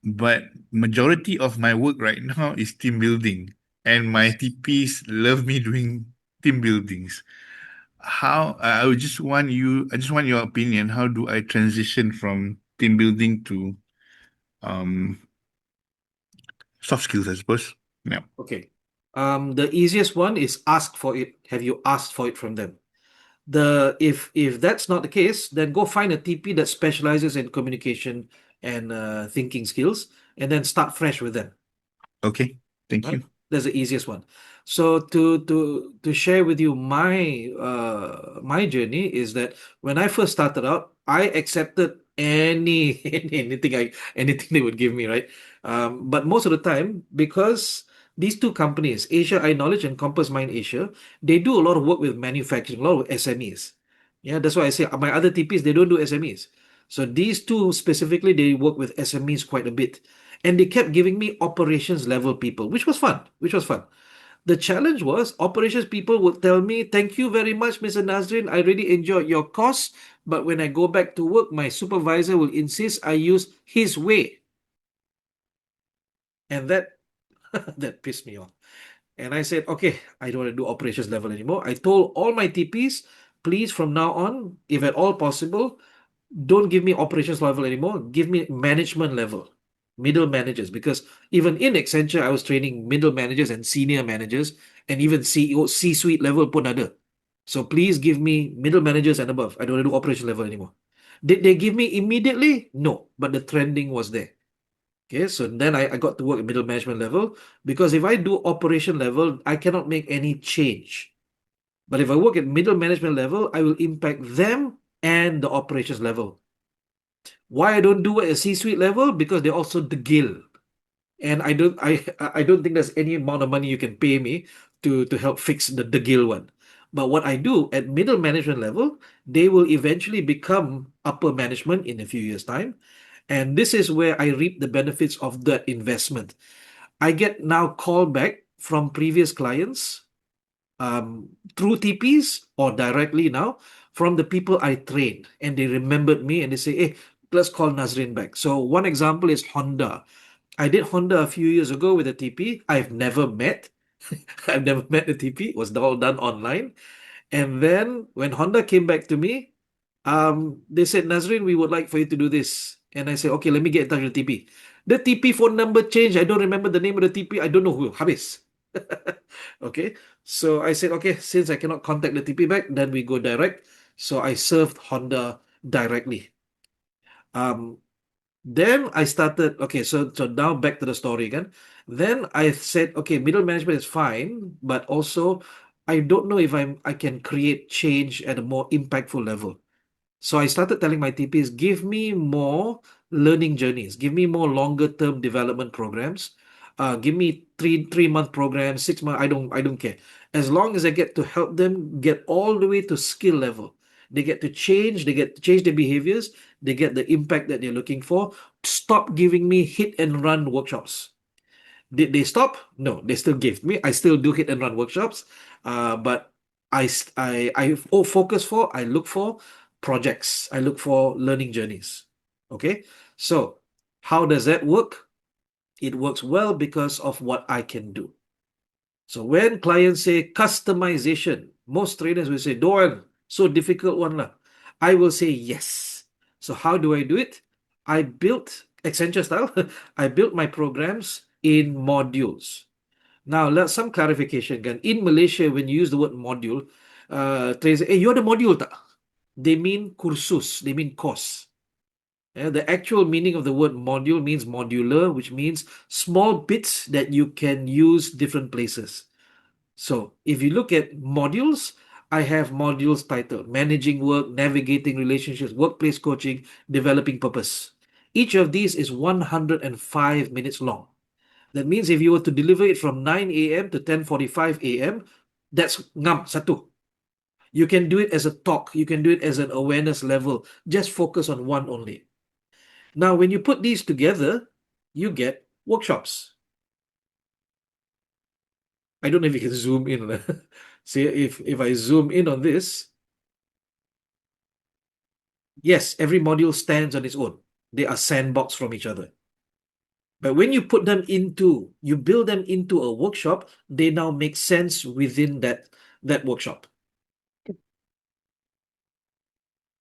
But majority of my work right now is team building, and my TPs love me doing team buildings. How I just want your opinion. How do I transition from team building to um soft skills, I suppose? Yeah. Okay. The easiest one is ask for it. Have you asked for it from them? If that's not the case, then go find a TP that specializes in communication and thinking skills, and then start fresh with them. Okay. Thank Right? you. That's the easiest one. So to share with you my journey is that when I first started out, I accepted anything they would give me, right? But most of the time, because these two companies, Asia Eye Knowledge and Compass Mind Asia, they do a lot of work with manufacturing, a lot of SMEs. Yeah, that's why I say my other TPs, they don't do SMEs. So these two specifically, they work with SMEs quite a bit. And they kept giving me operations level people, which was fun, which was fun. The challenge was operations people would tell me, "Thank you very much, Mr. Nazrin. I really enjoyed your course. But when I go back to work, my supervisor will insist I use his way." And that that pissed me off. And I said, okay, I don't want to do operations level anymore. I told all my TPs, please, from now on, if at all possible, don't give me operations level anymore. Give me management level, middle managers. Because even in Accenture, I was training middle managers and senior managers, and even CEO, C-suite level pun ada. So please give me middle managers and above. I don't want to do operation level anymore. Did they give me immediately? No, but the trending was there. Okay, so then I got to work at middle management level, because if I do operation level, I cannot make any change. But if I work at middle management level, I will impact them and the operations level. Why I don't do it at C-suite level? Because they're also the guild. And I don't think there's any amount of money you can pay me to help fix the guild one. But what I do at middle management level, they will eventually become upper management in a few years' time. And this is where I reap the benefits of that investment. I get now called back from previous clients, through TPs or directly now from the people I trained, and they remembered me and they say, hey, let's call Nazrin back. So one example is Honda. I did Honda a few years ago with a TP. I've never met. I've never met a TP. It was all done online. And then when Honda came back to me, they said, Nazrin, we would like for you to do this. And I said, okay, let me get in touch with the TP. The TP phone number changed. I don't remember the name of the TP. I don't know who. Habis. Okay. So I said, okay, since I cannot contact the TP back, then we go direct. So I served Honda directly. Um, then I started, okay, so now back to the story again. Then I said, okay, middle management is fine, but also I don't know if I can create change at a more impactful level. So I started telling my TPs, give me more learning journeys, give me more longer term development programs. Give me three-month programs, 6 month. I don't care. As long as I get to help them get all the way to skill level. They get to change their behaviors, they get the impact that they're looking for. Stop giving me hit and run workshops. Did they stop? No, they still give me. I still do hit and run workshops, but I look for projects. I look for learning journeys. Okay, so how does that work? It works well because of what I can do. So when clients say customization, most trainers will say, "Don't, so difficult one lah." I will say yes. So how do I do it? I built Accenture style. I built my programs in modules. Now, let's some clarification again. In Malaysia, when you use the word module, trainers say, "Hey, you're the module tak?" they mean kursus, they mean course. The actual meaning of the word module means modular, which means small bits that you can use different places. So if you look at modules, I have modules titled Managing Work, Navigating Relationships, Workplace Coaching, Developing Purpose. Each of these is 105 minutes long. That means if you were to deliver it from 9 a.m. to 10:45 a.m., that's ngam satu. You can do it as a talk. You can do it as an awareness level. Just focus on one only. Now, when you put these together, you get workshops. I don't know if you can zoom in. See, if I zoom in on this, yes, every module stands on its own. They are sandbox from each other. But when you put them into, you build them into a workshop, they now make sense within that workshop.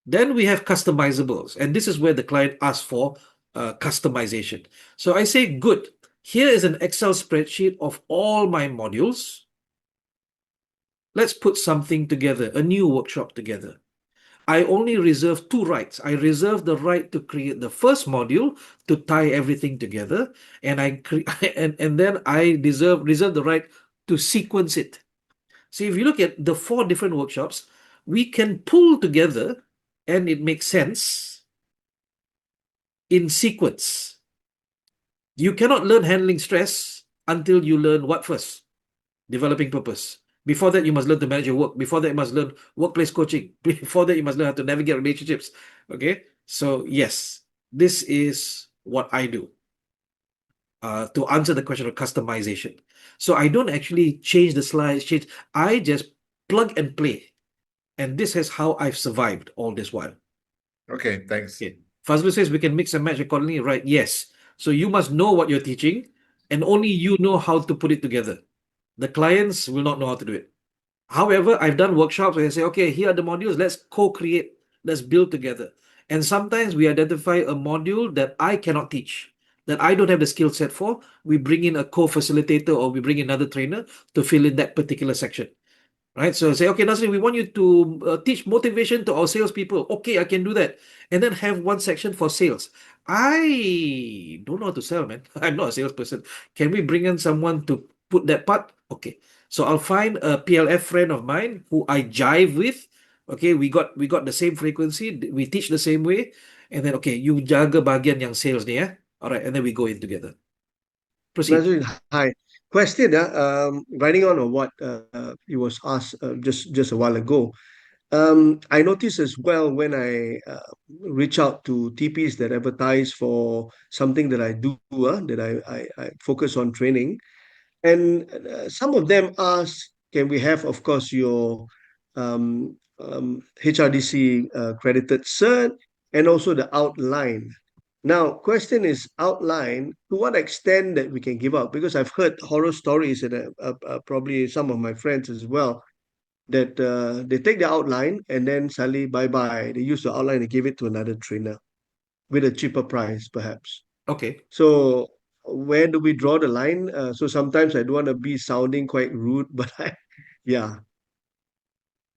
Then we have customizables, and this is where the client asks for customization. So I say, good, here is an Excel spreadsheet of all my modules. Let's put something together, a new workshop together. I only reserve two rights. I reserve the right to create the first module to tie everything together, and and then I reserve the right to sequence it. See, if you look at the 4 different workshops, we can pull together and it makes sense in sequence. You cannot learn handling stress until you learn what first? Developing purpose. Before that, you must learn to manage your work. Before that, you must learn workplace coaching. Before that, you must learn how to navigate relationships. Okay? So, yes, this is what I do to answer the question of customization. So, I don't actually change the slides, I just plug and play. And this is how I've survived all this while. Okay, thanks. Okay. Fazlul says we can mix and match accordingly, right? Yes. So you must know what you're teaching, and only you know how to put it together. The clients will not know how to do it. However, I've done workshops where I say, okay, here are the modules, let's co-create, let's build together. And sometimes we identify a module that I cannot teach, that I don't have the skill set for. We bring in a co-facilitator or we bring in another trainer to fill in that particular section. Right? So say, okay, Nasri, we want you to teach motivation to our salespeople. Okay, I can do that. And then have one section for sales. I don't know how to sell, man. I'm not a salesperson. Can we bring in someone to put that part? Okay. So I'll find a PLF friend of mine who I jive with. Okay, we got the same frequency. We teach the same way. And then, okay, you jaga bagian yang sales ni, eh? All right, and then we go in together. Proceed. Nazreen, hi. Question, riding on what it was asked just a while ago. I noticed as well when I reach out to TPs that advertise for something that I do, that I focus on training, and some of them ask, can we have, of course, your HRDC credited cert and also the outline. Now, question is outline to what extent that we can give out, because I've heard horror stories and probably some of my friends as well that they take the outline and then suddenly bye-bye. They use the outline and give it to another trainer with a cheaper price, perhaps. Okay. So where do we draw the line? So sometimes I don't want to be sounding quite rude, but yeah.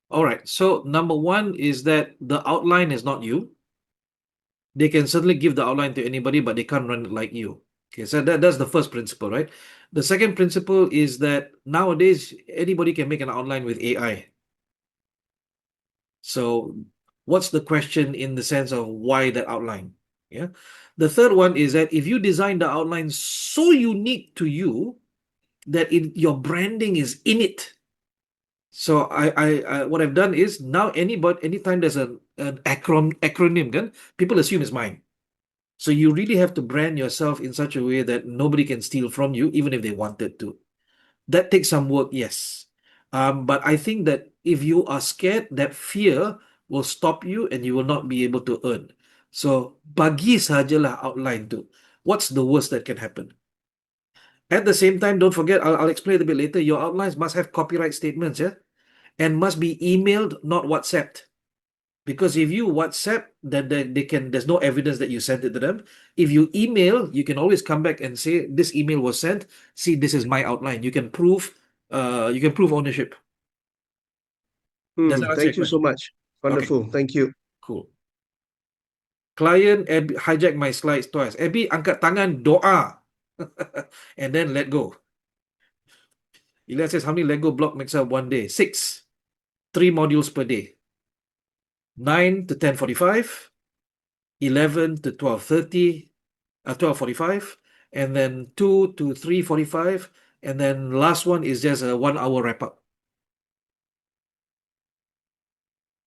All right. So number one is that the outline is not you. They can certainly give the outline to anybody, but they can't run it like you. Okay, so that's the first principle, right? The second principle is that nowadays anybody can make an outline with AI. So what's the question in the sense of why that outline? Yeah. The third one is that if you design the outline so unique to you that your branding is in it. So I what I've done is now anytime there's an acronym, people assume it's mine. So you really have to brand yourself in such a way that nobody can steal from you, even if they wanted to. That takes some work, yes. But I think that if you are scared, that fear will stop you and you will not be able to earn. So bagi sajalah outline tu. What's the worst that can happen? At the same time, don't forget, I'll explain a bit later, your outlines must have copyright statements, yeah? And must be emailed, not WhatsApped. Because if you WhatsApp, then there's no evidence that you sent it to them. If you email, you can always come back and say, this email was sent. See, this is my outline. You can prove ownership. Does that answer Thank your you so question? much. Wonderful. Thank you. Cool. Client hijack my slides twice. Abby, angkat tangan, doa. And then let go. Elias says, how many Lego block makes up one day? 6. 3 modules per day. 9 to 10:45, 11 to 12:30, 12:45, and then 2 to 3:45, and then last one is just a 1 hour wrap up.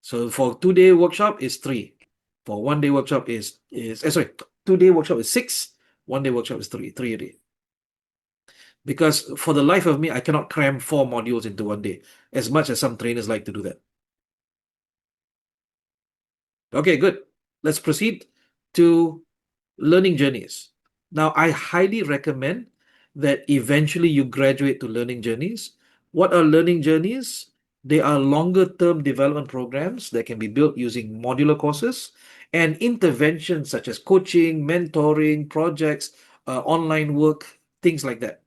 So for 2-day workshop is 3. For 1-day workshop is 2-day workshop is 6. 1-day workshop is 3 a day. Because for the life of me, I cannot cram 4 modules into 1 day, as much as some trainers like to do that. Okay, good. Let's proceed to learning journeys. Now, I highly recommend that eventually you graduate to learning journeys. What are learning journeys? They are longer-term development programs that can be built using modular courses and interventions such as coaching, mentoring, projects, online work, things like that.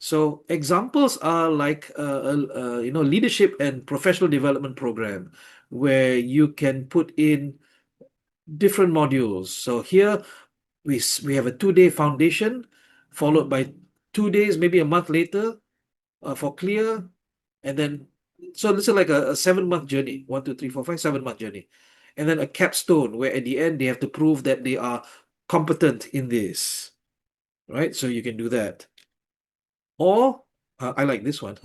So examples are like leadership and professional development program, where you can put in different modules. So here we have a 2-day foundation, followed by 2 days, maybe a month later, for clear, and then so this is like a 7-month journey. 1, 2, 3, 4, 5, 7-month journey, and then a capstone where at the end they have to prove that they are competent in this, right? So you can do that. Or I like this one.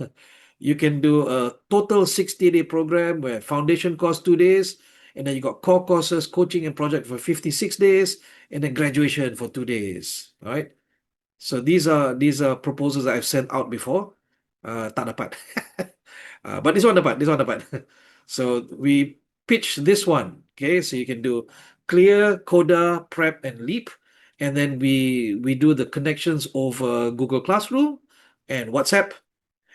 You can do a total 60-day program where foundation course 2 days, and then you got core courses, coaching and project for 56 days, and then graduation for 2 days. All right. So these are proposals that I've sent out before. Tak dapat. But this one dapat. So we pitch this one. Okay, so you can do Clear, Coda, Prep, and Leap, and then we do the connections over Google Classroom and WhatsApp,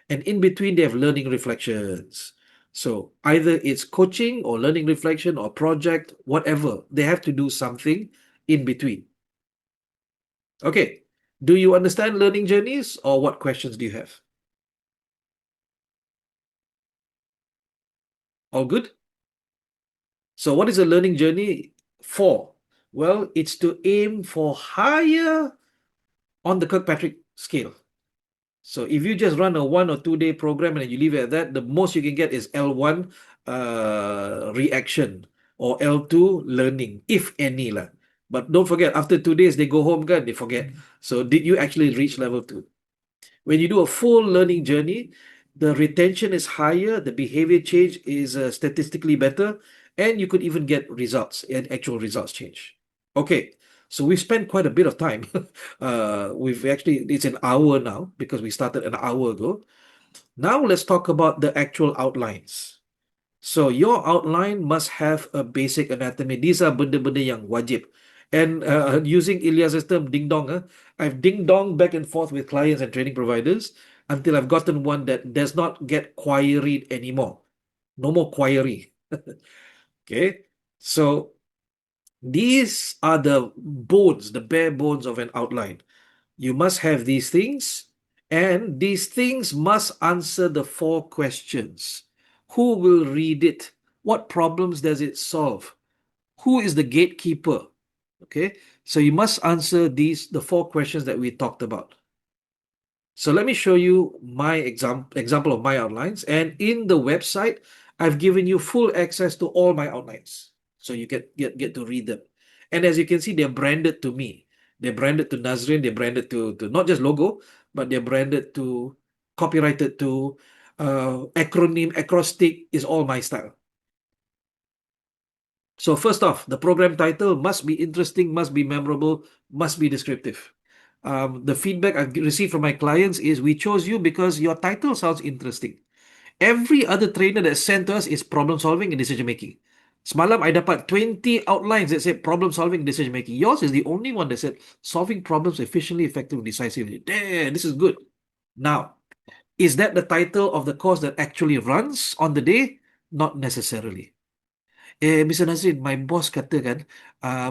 and in between they have learning reflections. So either it's coaching or learning reflection or project, whatever. They have to do something in between. Okay, do you understand learning journeys, or what questions do you have? All good? So what is a learning journey for? Well, it's to aim for higher on the Kirkpatrick scale. So if you just run a 1 or 2 day program and you leave it at that, the most you can get is L1 reaction or L2 learning, if any lah. But don't forget, after 2 days they go home, they forget. So did you actually reach level 2? When you do a full learning journey, the retention is higher, the behavior change is statistically better, and you could even get results and actual results change. Okay, so we've spent quite a bit of time. It's an hour now because we started an hour ago. Now let's talk about the actual outlines. So your outline must have a basic anatomy. These are benda-benda yang wajib. And using Ilyas's term, ding dong, I've ding dong back and forth with clients and training providers until I've gotten one that does not get queried anymore. No more query. Okay, so these are the bones, the bare bones of an outline. You must have these things, and these things must answer the 4 questions. Who will read it? What problems does it solve? Who is the gatekeeper? Okay, so you must answer the 4 questions that we talked about. So let me show you my example of my outlines. And in the website, I've given you full access to all my outlines. So you get to read them. And as you can see, they're branded to me. They're branded to Nazrin. They're branded to not just logo, but they're branded to, copyrighted to, acronym, acrostic is all my style. So first off, the program title must be interesting, must be memorable, must be descriptive. The feedback I've received from my clients is, we chose you because your title sounds interesting. Every other trainer that sent to us is problem solving and decision making. Semalam I dapat 20 outlines that said problem solving and decision making. Yours is the only one that said solving problems efficiently, effectively, decisively. Damn, this is good. Now, is that the title of the course that actually runs on the day? Not necessarily. Mr. Nazrin, my boss kata kan,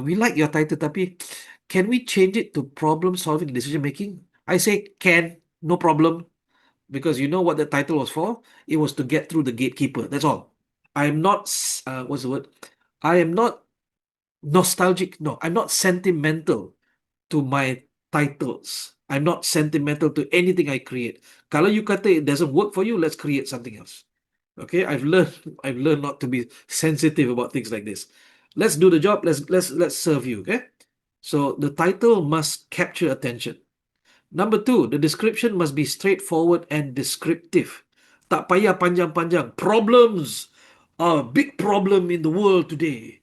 we like your title tapi can we change it to problem solving and decision making? I say can, no problem, because you know what the title was for? It was to get through the gatekeeper. That's all. I'm not, what's the word? I am not nostalgic. No, I'm not sentimental to my titles. I'm not sentimental to anything I create. Kalau you kata it doesn't work for you, let's create something else. Okay, I've learned not to be sensitive about things like this. Let's do the job. Let's serve you. Okay, so the title must capture attention. Number two, the description must be straightforward and descriptive. Tak payah panjang-panjang. Problems are a big problem in the world today.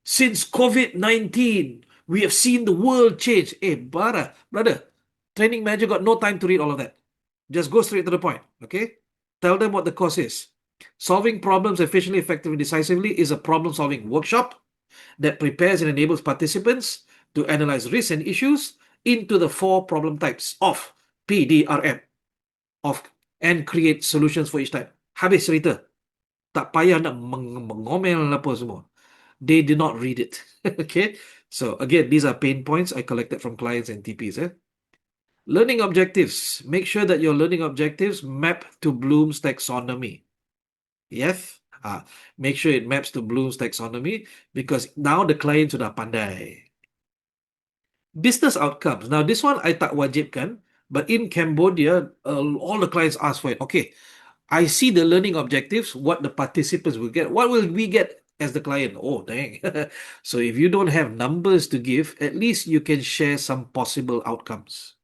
Since COVID-19, we have seen the world change. Brother, training manager got no time to read all of that. Just go straight to the point, okay? Tell them what the cause is. Solving problems efficiently, effectively, decisively is a problem-solving workshop that prepares and enables participants to analyze risks and issues into the 4 problem types of PDRM of and create solutions for each type. Habis cerita. Tak payah nak mengomel apa semua. They did not read it. Okay. So again, these are pain points I collected from clients and TPs. Learning objectives. Make sure that your learning objectives map to Bloom's taxonomy. Yes. Make sure it maps to Bloom's taxonomy because now the client sudah pandai. Business outcomes. Now this one I tak wajibkan, but in Cambodia, all the clients ask for it. Okay, I see the learning objectives, what the participants will get. What will we get as the client? Oh, dang. So if you don't have numbers to give, at least you can share some possible outcomes.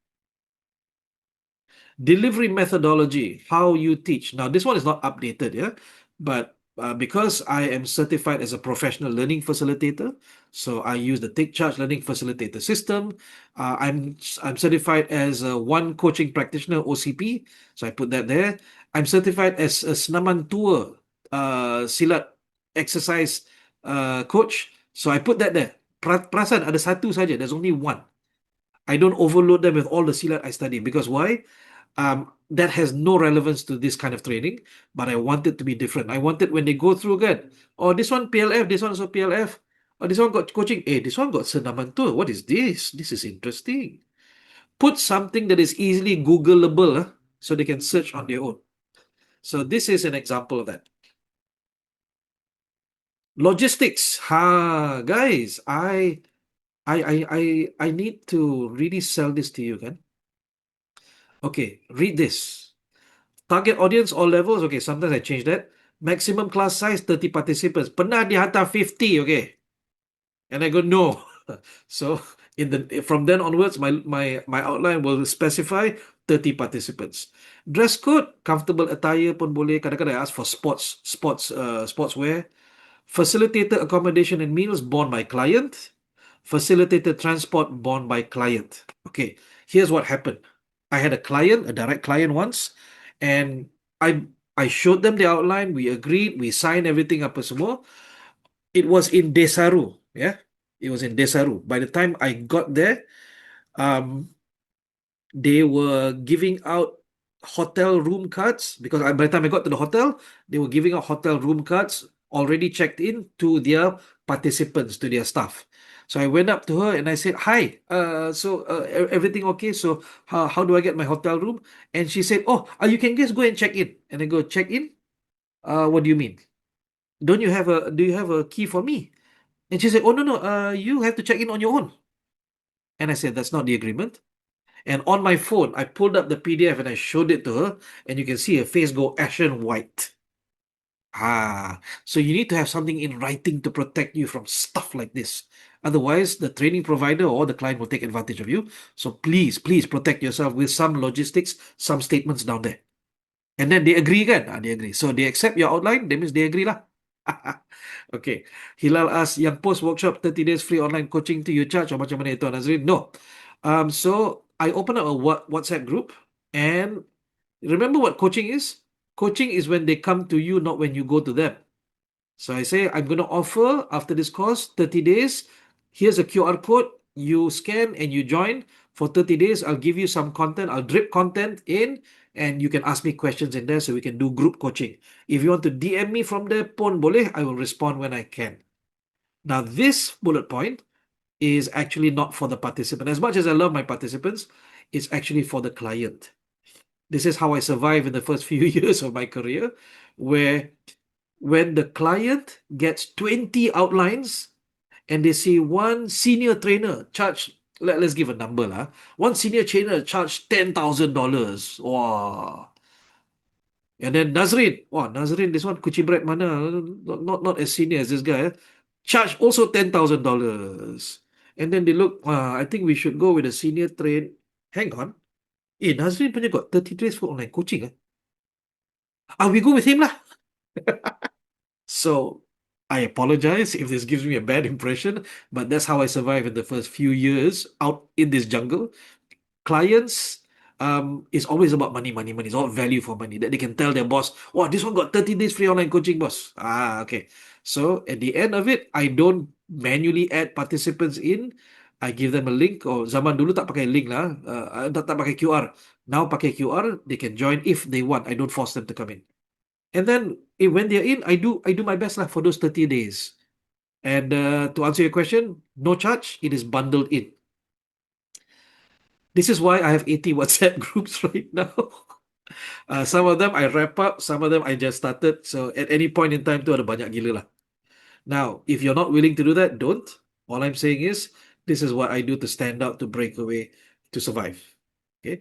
Delivery methodology, how you teach. Now, this one is not updated, yeah, but because I am certified as a professional learning facilitator, so I use the Take Charge Learning Facilitator system. I'm certified as a one coaching practitioner OCP, so I put that there. I'm certified as a Senaman Tua silat exercise coach, so I put that there. Perasan ada satu saja. There's only one. I don't overload them with all the silat I study because why? That has no relevance to this kind of training, but I want it to be different. I want it when they go through again. Oh, this one PLF, this one also PLF. Oh, this one got coaching. Hey, this one got Senaman too. What is this? This is interesting. Put something that is easily Googleable so they can search on their own. So this is an example of that. Logistics. Guys, I need to really sell this to you, kan? Okay, read this. Target audience, all levels. Okay, sometimes I change that. Maximum class size, 30 participants. Pernah dihantar 50, okay. And I go, no. So from then onwards, my outline will specify 30 participants. Dress code, comfortable attire pun boleh. Kadang-kadang I ask for sportswear. Facilitated accommodation and meals borne by client. Facilitated transport borne by client. Okay, here's what happened. I had a direct client once, and I showed them the outline. We agreed. We signed everything apa semua. It was in Desaru. Yeah, it was in Desaru. By the time I got there, they were giving out hotel room cards because by the time I got to the hotel, they were giving out hotel room cards already checked in to their participants, to their staff. So I went up to her and I said, "Hi, everything okay? So how do I get my hotel room?" And she said, "Oh, you can just go and check in." And I go, "Check in? What do you mean? Do you have a key for me?" And she said, "Oh, no, you have to check in on your own." And I said, "That's not the agreement." And on my phone, I pulled up the PDF and I showed it to her, and you can see her face go ashen white. So you need to have something in writing to protect you from stuff like this. Otherwise, the training provider or the client will take advantage of you. So please protect yourself with some logistics, some statements down there. And then they agree kan? They agree. So they accept your outline, that means they agree lah. Okay. Hilal asks, yang post workshop 30 days free online coaching to you charge or macam mana itu, Nazrin? No. So I open up a WhatsApp group, and remember what coaching is? Coaching is when they come to you, not when you go to them. So I say, I'm going to offer after this course 30 days. Here's a QR code. You scan and you join. For 30 days, I'll give you some content. I'll drip content in, and you can ask me questions in there so we can do group coaching. If you want to DM me from there, pun boleh, I will respond when I can. Now, this bullet point is actually not for the participant. As much as I love my participants, it's actually for the client. This is how I survived in the first few years of my career, where when the client gets 20 outlines and they see one senior trainer charge, let's give a number lah. One senior trainer charged $10,000. Wow. And then Nazrin, wow, Nazrin, this one kucing mana? Not as senior as this guy. Charge also $10,000. And then they look, I think we should go with a senior train. Hang on. Nazrin punya got 30 days for online coaching. We go with him lah. So I apologize if this gives me a bad impression, but that's how I survived in the first few years out in this jungle. Clients, it's always about money, money, money. It's all value for money that they can tell their boss, wow, this one got 30 days free online coaching, boss. Okay. So at the end of it, I don't manually add participants in. I give them a link. Zaman dulu tak pakai link lah. Tak pakai QR. Now pakai QR, they can join if they want. I don't force them to come in. And then when they're in, I do my best lah for those 30 days. And to answer your question, no charge. It is bundled in. This is why I have 80 WhatsApp groups right now. Some of them I wrap up, some of them I just started. So at any point in time tu ada banyak gila lah. Now, if you're not willing to do that, don't. All I'm saying is, this is what I do to stand out, to break away, to survive. Okay.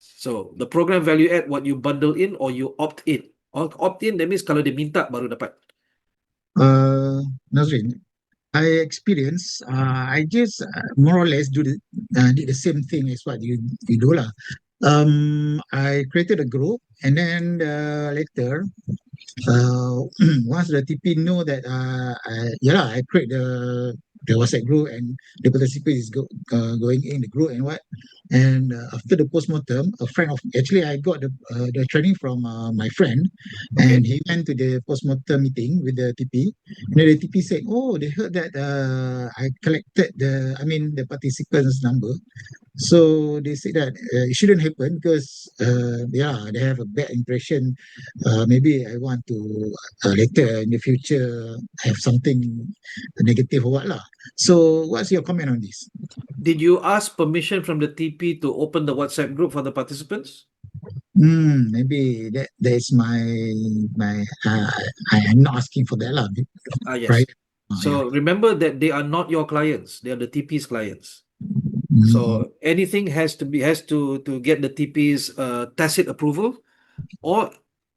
So the program value add, what you bundle in or you opt in. Opt in, that means kalau dia minta baru dapat. Nazrin, I experienced, I just more or less did the same thing as what you do lah. I created a group and then later, once the TP know that I create the WhatsApp group and the participant is going in the group and what. And after the postmortem, a friend of actually I got the training from my friend, and he went to the postmortem meeting with the TP. And then the TP said, "Oh, they heard that I collected the participants' number." So they said that it shouldn't happen because they have a bad impression. Maybe I want to later in the future have something negative or what lah. So what's your comment on this? Did you ask permission from the TP to open the WhatsApp group for the participants? Maybe that is my I'm not asking for that lah. Yes. Right. So remember that they are not your clients; they are the TP's clients. So anything has to get the TP's tacit approval, or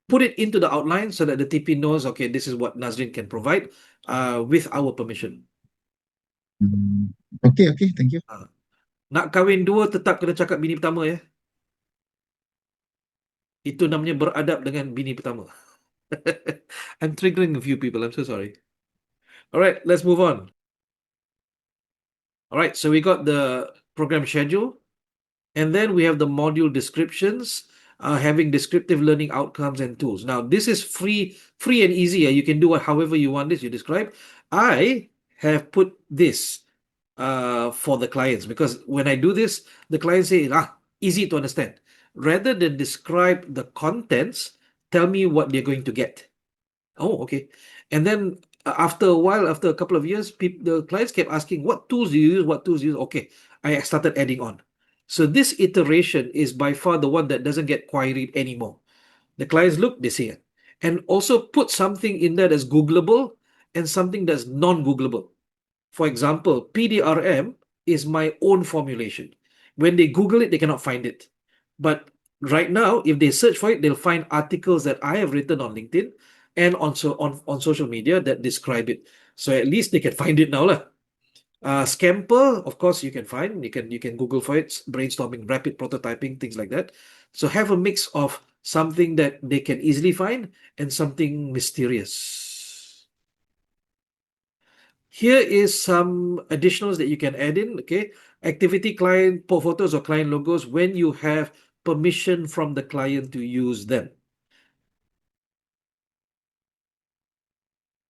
put it into the outline so that the TP knows, okay, this is what Nazrin can provide with our permission. Okay, thank you. Nak kahwin dua tetap kena cakap bini pertama ya. Itu namanya beradab dengan bini pertama. I'm triggering a few people. I'm so sorry. All right, let's move on. All right, so we got the program schedule, and then we have the module descriptions, having descriptive learning outcomes and tools. Now, this is free and easy. You can do it however you want this. You describe. I have put this for the clients because when I do this, the clients say, easy to understand. Rather than describe the contents, tell me what they're going to get. Oh, okay. And then after a while, after a couple of years, the clients kept asking, what tools do you use? What tools do you use? Okay, I started adding on. So this iteration is by far the one that doesn't get queried anymore. The clients look, they see it. And also put something in there that's Googleable and something that's non-Googleable. For example, PDRM is my own formulation. When they Google it, they cannot find it. But right now, if they search for it, they'll find articles that I have written on LinkedIn and also on social media that describe it. So at least they can find it now lah. Scamper, of course, you can find. You can Google for it. Brainstorming, rapid prototyping, things like that. So have a mix of something that they can easily find and something mysterious. Here is some additionals that you can add in. Okay, activity client photos or client logos when you have permission from the client to use them.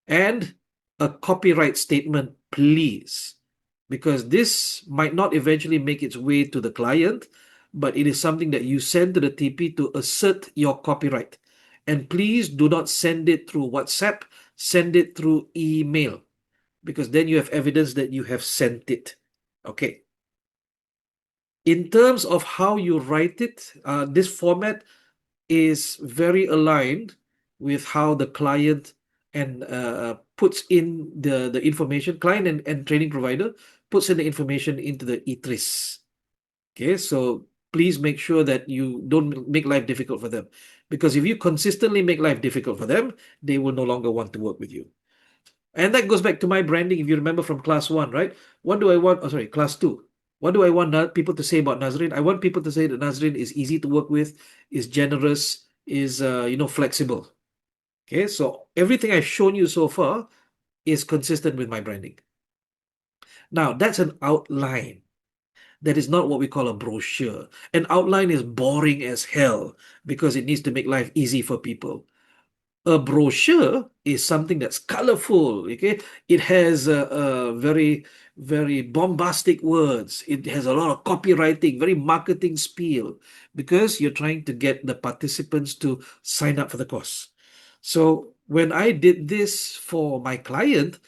And a copyright statement, please, because this might not eventually make its way to the client, but it is something that you send to the TP to assert your copyright. And please do not send it through WhatsApp, send it through email, because then you have evidence that you have sent it. Okay. In terms of how you write it, this format is very aligned with how the client and puts in the information, client and training provider puts in the information into the e-trace. Okay, so please make sure that you don't make life difficult for them. Because if you consistently make life difficult for them, they will no longer want to work with you. And that goes back to my branding. If you remember from class 1, right? What do I want? Oh, sorry, class 2. What do I want people to say about Nazrin? I want people to say that Nazrin is easy to work with, is generous, is flexible. Okay, so everything I've shown you so far is consistent with my branding. Now, that's an outline. That is not what we call a brochure. An outline is boring as hell because it needs to make life easy for people. A brochure is something that's colorful, okay? It has very, very bombastic words. It has a lot of copywriting, very marketing spiel, because you're trying to get the participants to sign up for the course. So when I did this for my client,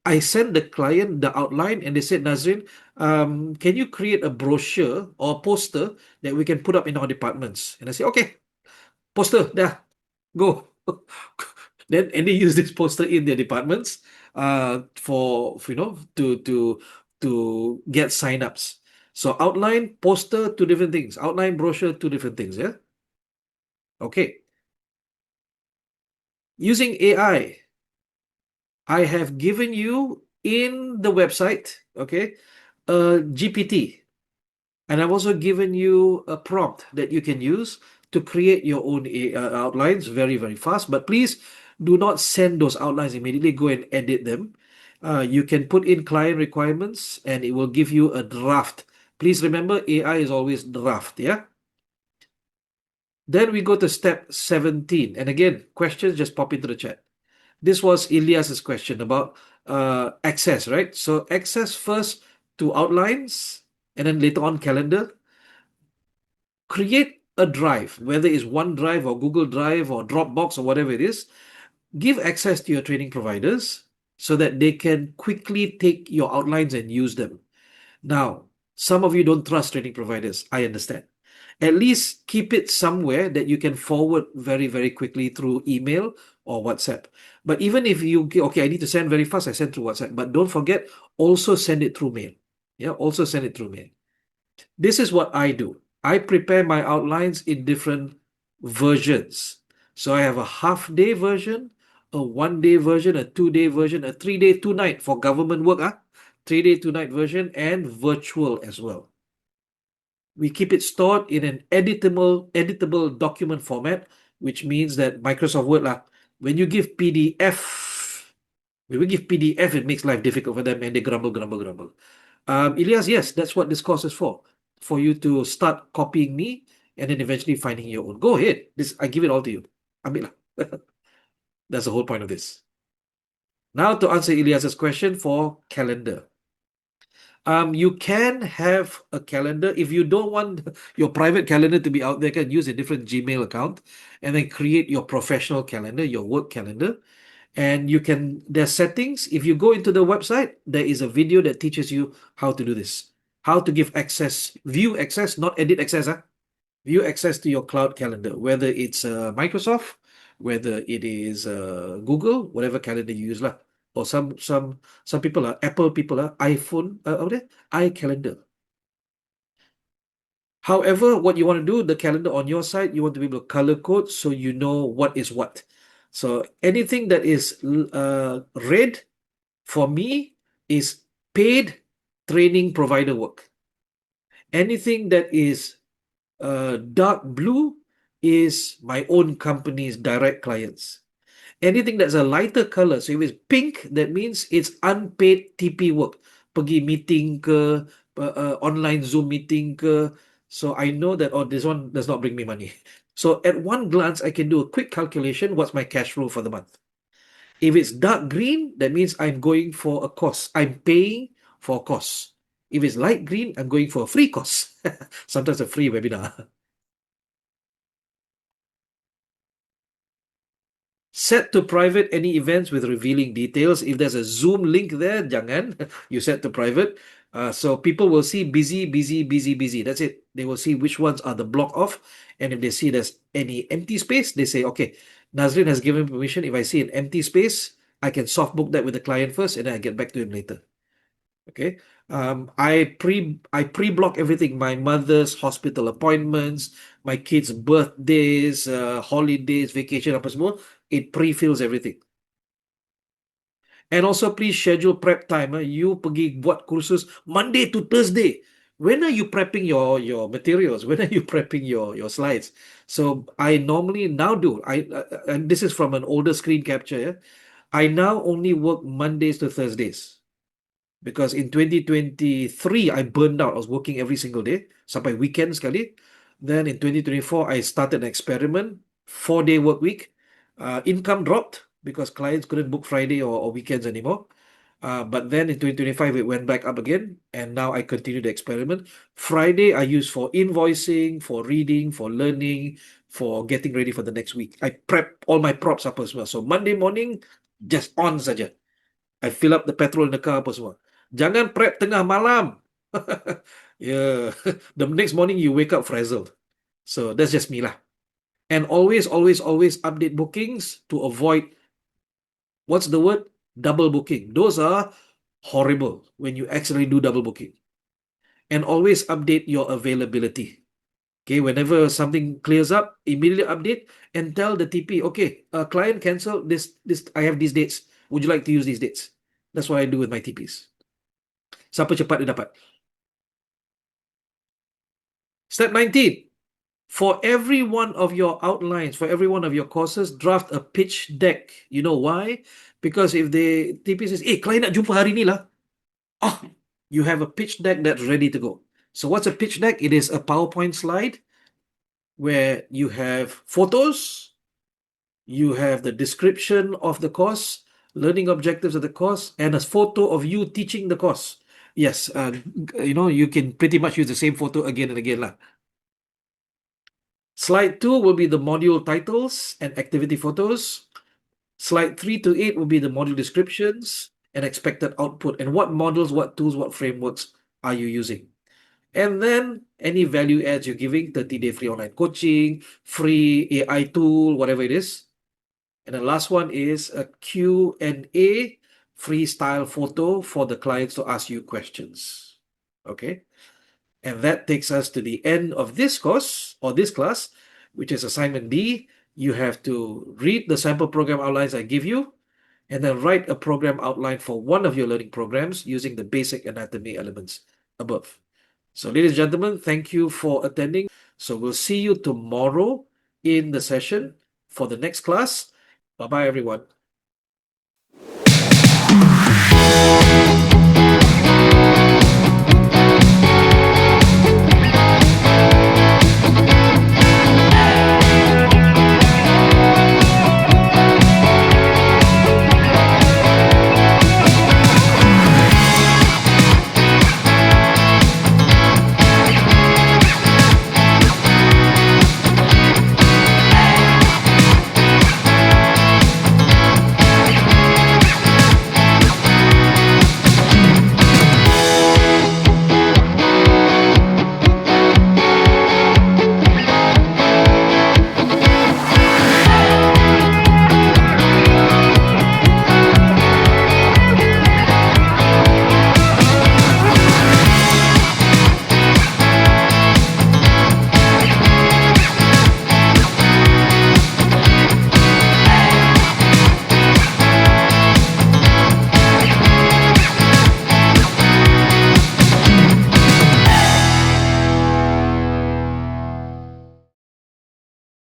I sent the client the outline and they said, Nazrin, can you create a brochure or poster that we can put up in our departments? And I said, okay, poster, there, go. And they use this poster in their departments for to get sign-ups. So outline, poster, two different things. Outline, brochure, two different things, yeah? Okay. Using AI, I have given you in the website, okay, a GPT. And I've also given you a prompt that you can use to create your own outlines very, very fast. But please do not send those outlines immediately. Go and edit them. You can put in client requirements and it will give you a draft. Please remember, AI is always draft, yeah? Then we go to step 17. And again, questions just pop into the chat. This was Ilyas's question about access, right? So access first to outlines and then later on calendar. Create a drive, whether it's OneDrive or Google Drive or Dropbox or whatever it is. Give access to your training providers so that they can quickly take your outlines and use them. Now, some of you don't trust training providers. I understand. At least keep it somewhere that you can forward very, very quickly through email or WhatsApp. But even if you, okay, I need to send very fast, I send through WhatsApp. But don't forget, also send it through mail. Yeah, also send it through mail. This is what I do. I prepare my outlines in different versions. So I have a half-day version, a one-day version, a two-day version, a three-day, two-night for government work, 3-day, two-night version, and virtual as well. We keep it stored in an editable document format, which means that Microsoft Word, when you give PDF, it makes life difficult for them and they grumble. Ilyas, yes, that's what this course is for you to start copying me and then eventually finding your own. Go ahead. I give it all to you. Ambil lah. That's the whole point of this. Now to answer Ilyas's question for calendar. You can have a calendar. If you don't want your private calendar to be out there, you can use a different Gmail account and then create your professional calendar, your work calendar. And you can, there's settings. If you go into the website, there is a video that teaches you how to do this. How to give access, view access, not edit access. View access to your cloud calendar, whether it's Microsoft, whether it is Google, whatever calendar you use. Or some people are Apple people are iPhone, iCalendar. However, what you want to do, the calendar on your side, you want to be able to color code so you know what is what. So anything that is red for me is paid training provider work. Anything that is dark blue is my own company's direct clients. Anything that's a lighter color, so if it's pink, that means it's unpaid TP work. Pergi meeting ke, online Zoom meeting ke. So I know that, this one does not bring me money. So at one glance, I can do a quick calculation. What's my cash flow for the month? If it's dark green, that means I'm going for a course. I'm paying for a course. If it's light green, I'm going for a free course. Sometimes a free webinar. Set to private any events with revealing details. If there's a Zoom link there, jangan. You set to private. So people will see busy. That's it. They will see which ones are the block off. And if they see there's any empty space, they say, okay, Nazrin has given permission. If I see an empty space, I can soft book that with the client first, and then I get back to him later. Okay. I pre-block everything. My mother's hospital appointments, my kids' birthdays, holidays, vacation, apa semua. It pre-fills everything. And also please schedule prep time. You pergi buat kursus Monday to Thursday. When are you prepping your materials? When are you prepping your slides? So I normally now do. And this is from an older screen capture. Yeah? I now only work Mondays to Thursdays. Because in 2023, I burned out. I was working every single day, sampai weekend sekali. Then in 2024, I started an experiment, 4-day work week. Income dropped because clients couldn't book Friday or weekends anymore. But then in 2025, it went back up again, and now I continue the experiment. Friday, I use for invoicing, for reading, for learning, for getting ready for the next week. I prep all my props up as well. So Monday morning, just on saja. I fill up the petrol in the car apa semua. Jangan prep tengah malam. Yeah. The next morning you wake up frazzled. So that's just me lah. And always update bookings to avoid, what's the word? Double booking. Those are horrible when you actually do double booking. And always update your availability. Okay, whenever something clears up, immediately update and tell the TP, okay, client cancel this, I have these dates. Would you like to use these dates? That's what I do with my TPs. Siapa cepat dia dapat. Step 19. For every one of your outlines, for every one of your courses, draft a pitch deck. You know why? Because if the TP says, client nak jumpa hari ni lah. You have a pitch deck that's ready to go. So what's a pitch deck? It is a PowerPoint slide where you have photos, you have the description of the course, learning objectives of the course, and a photo of you teaching the course. Yes, you can pretty much use the same photo again and again lah. Slide 2 will be the module titles and activity photos. Slide 3 to 8 will be the module descriptions and expected output, and what models, what tools, what frameworks are you using. And then any value adds you're giving, 30-day free online coaching, free AI tool, whatever it is. And the last one is a Q&A freestyle photo for the clients to ask you questions. Okay. And that takes us to the end of this course or this class, which is assignment D. You have to read the sample program outlines I give you and then write a program outline for one of your learning programs using the basic anatomy elements above. So ladies and gentlemen, thank you for attending. So we'll see you tomorrow in the session for the next class. Bye-bye, everyone.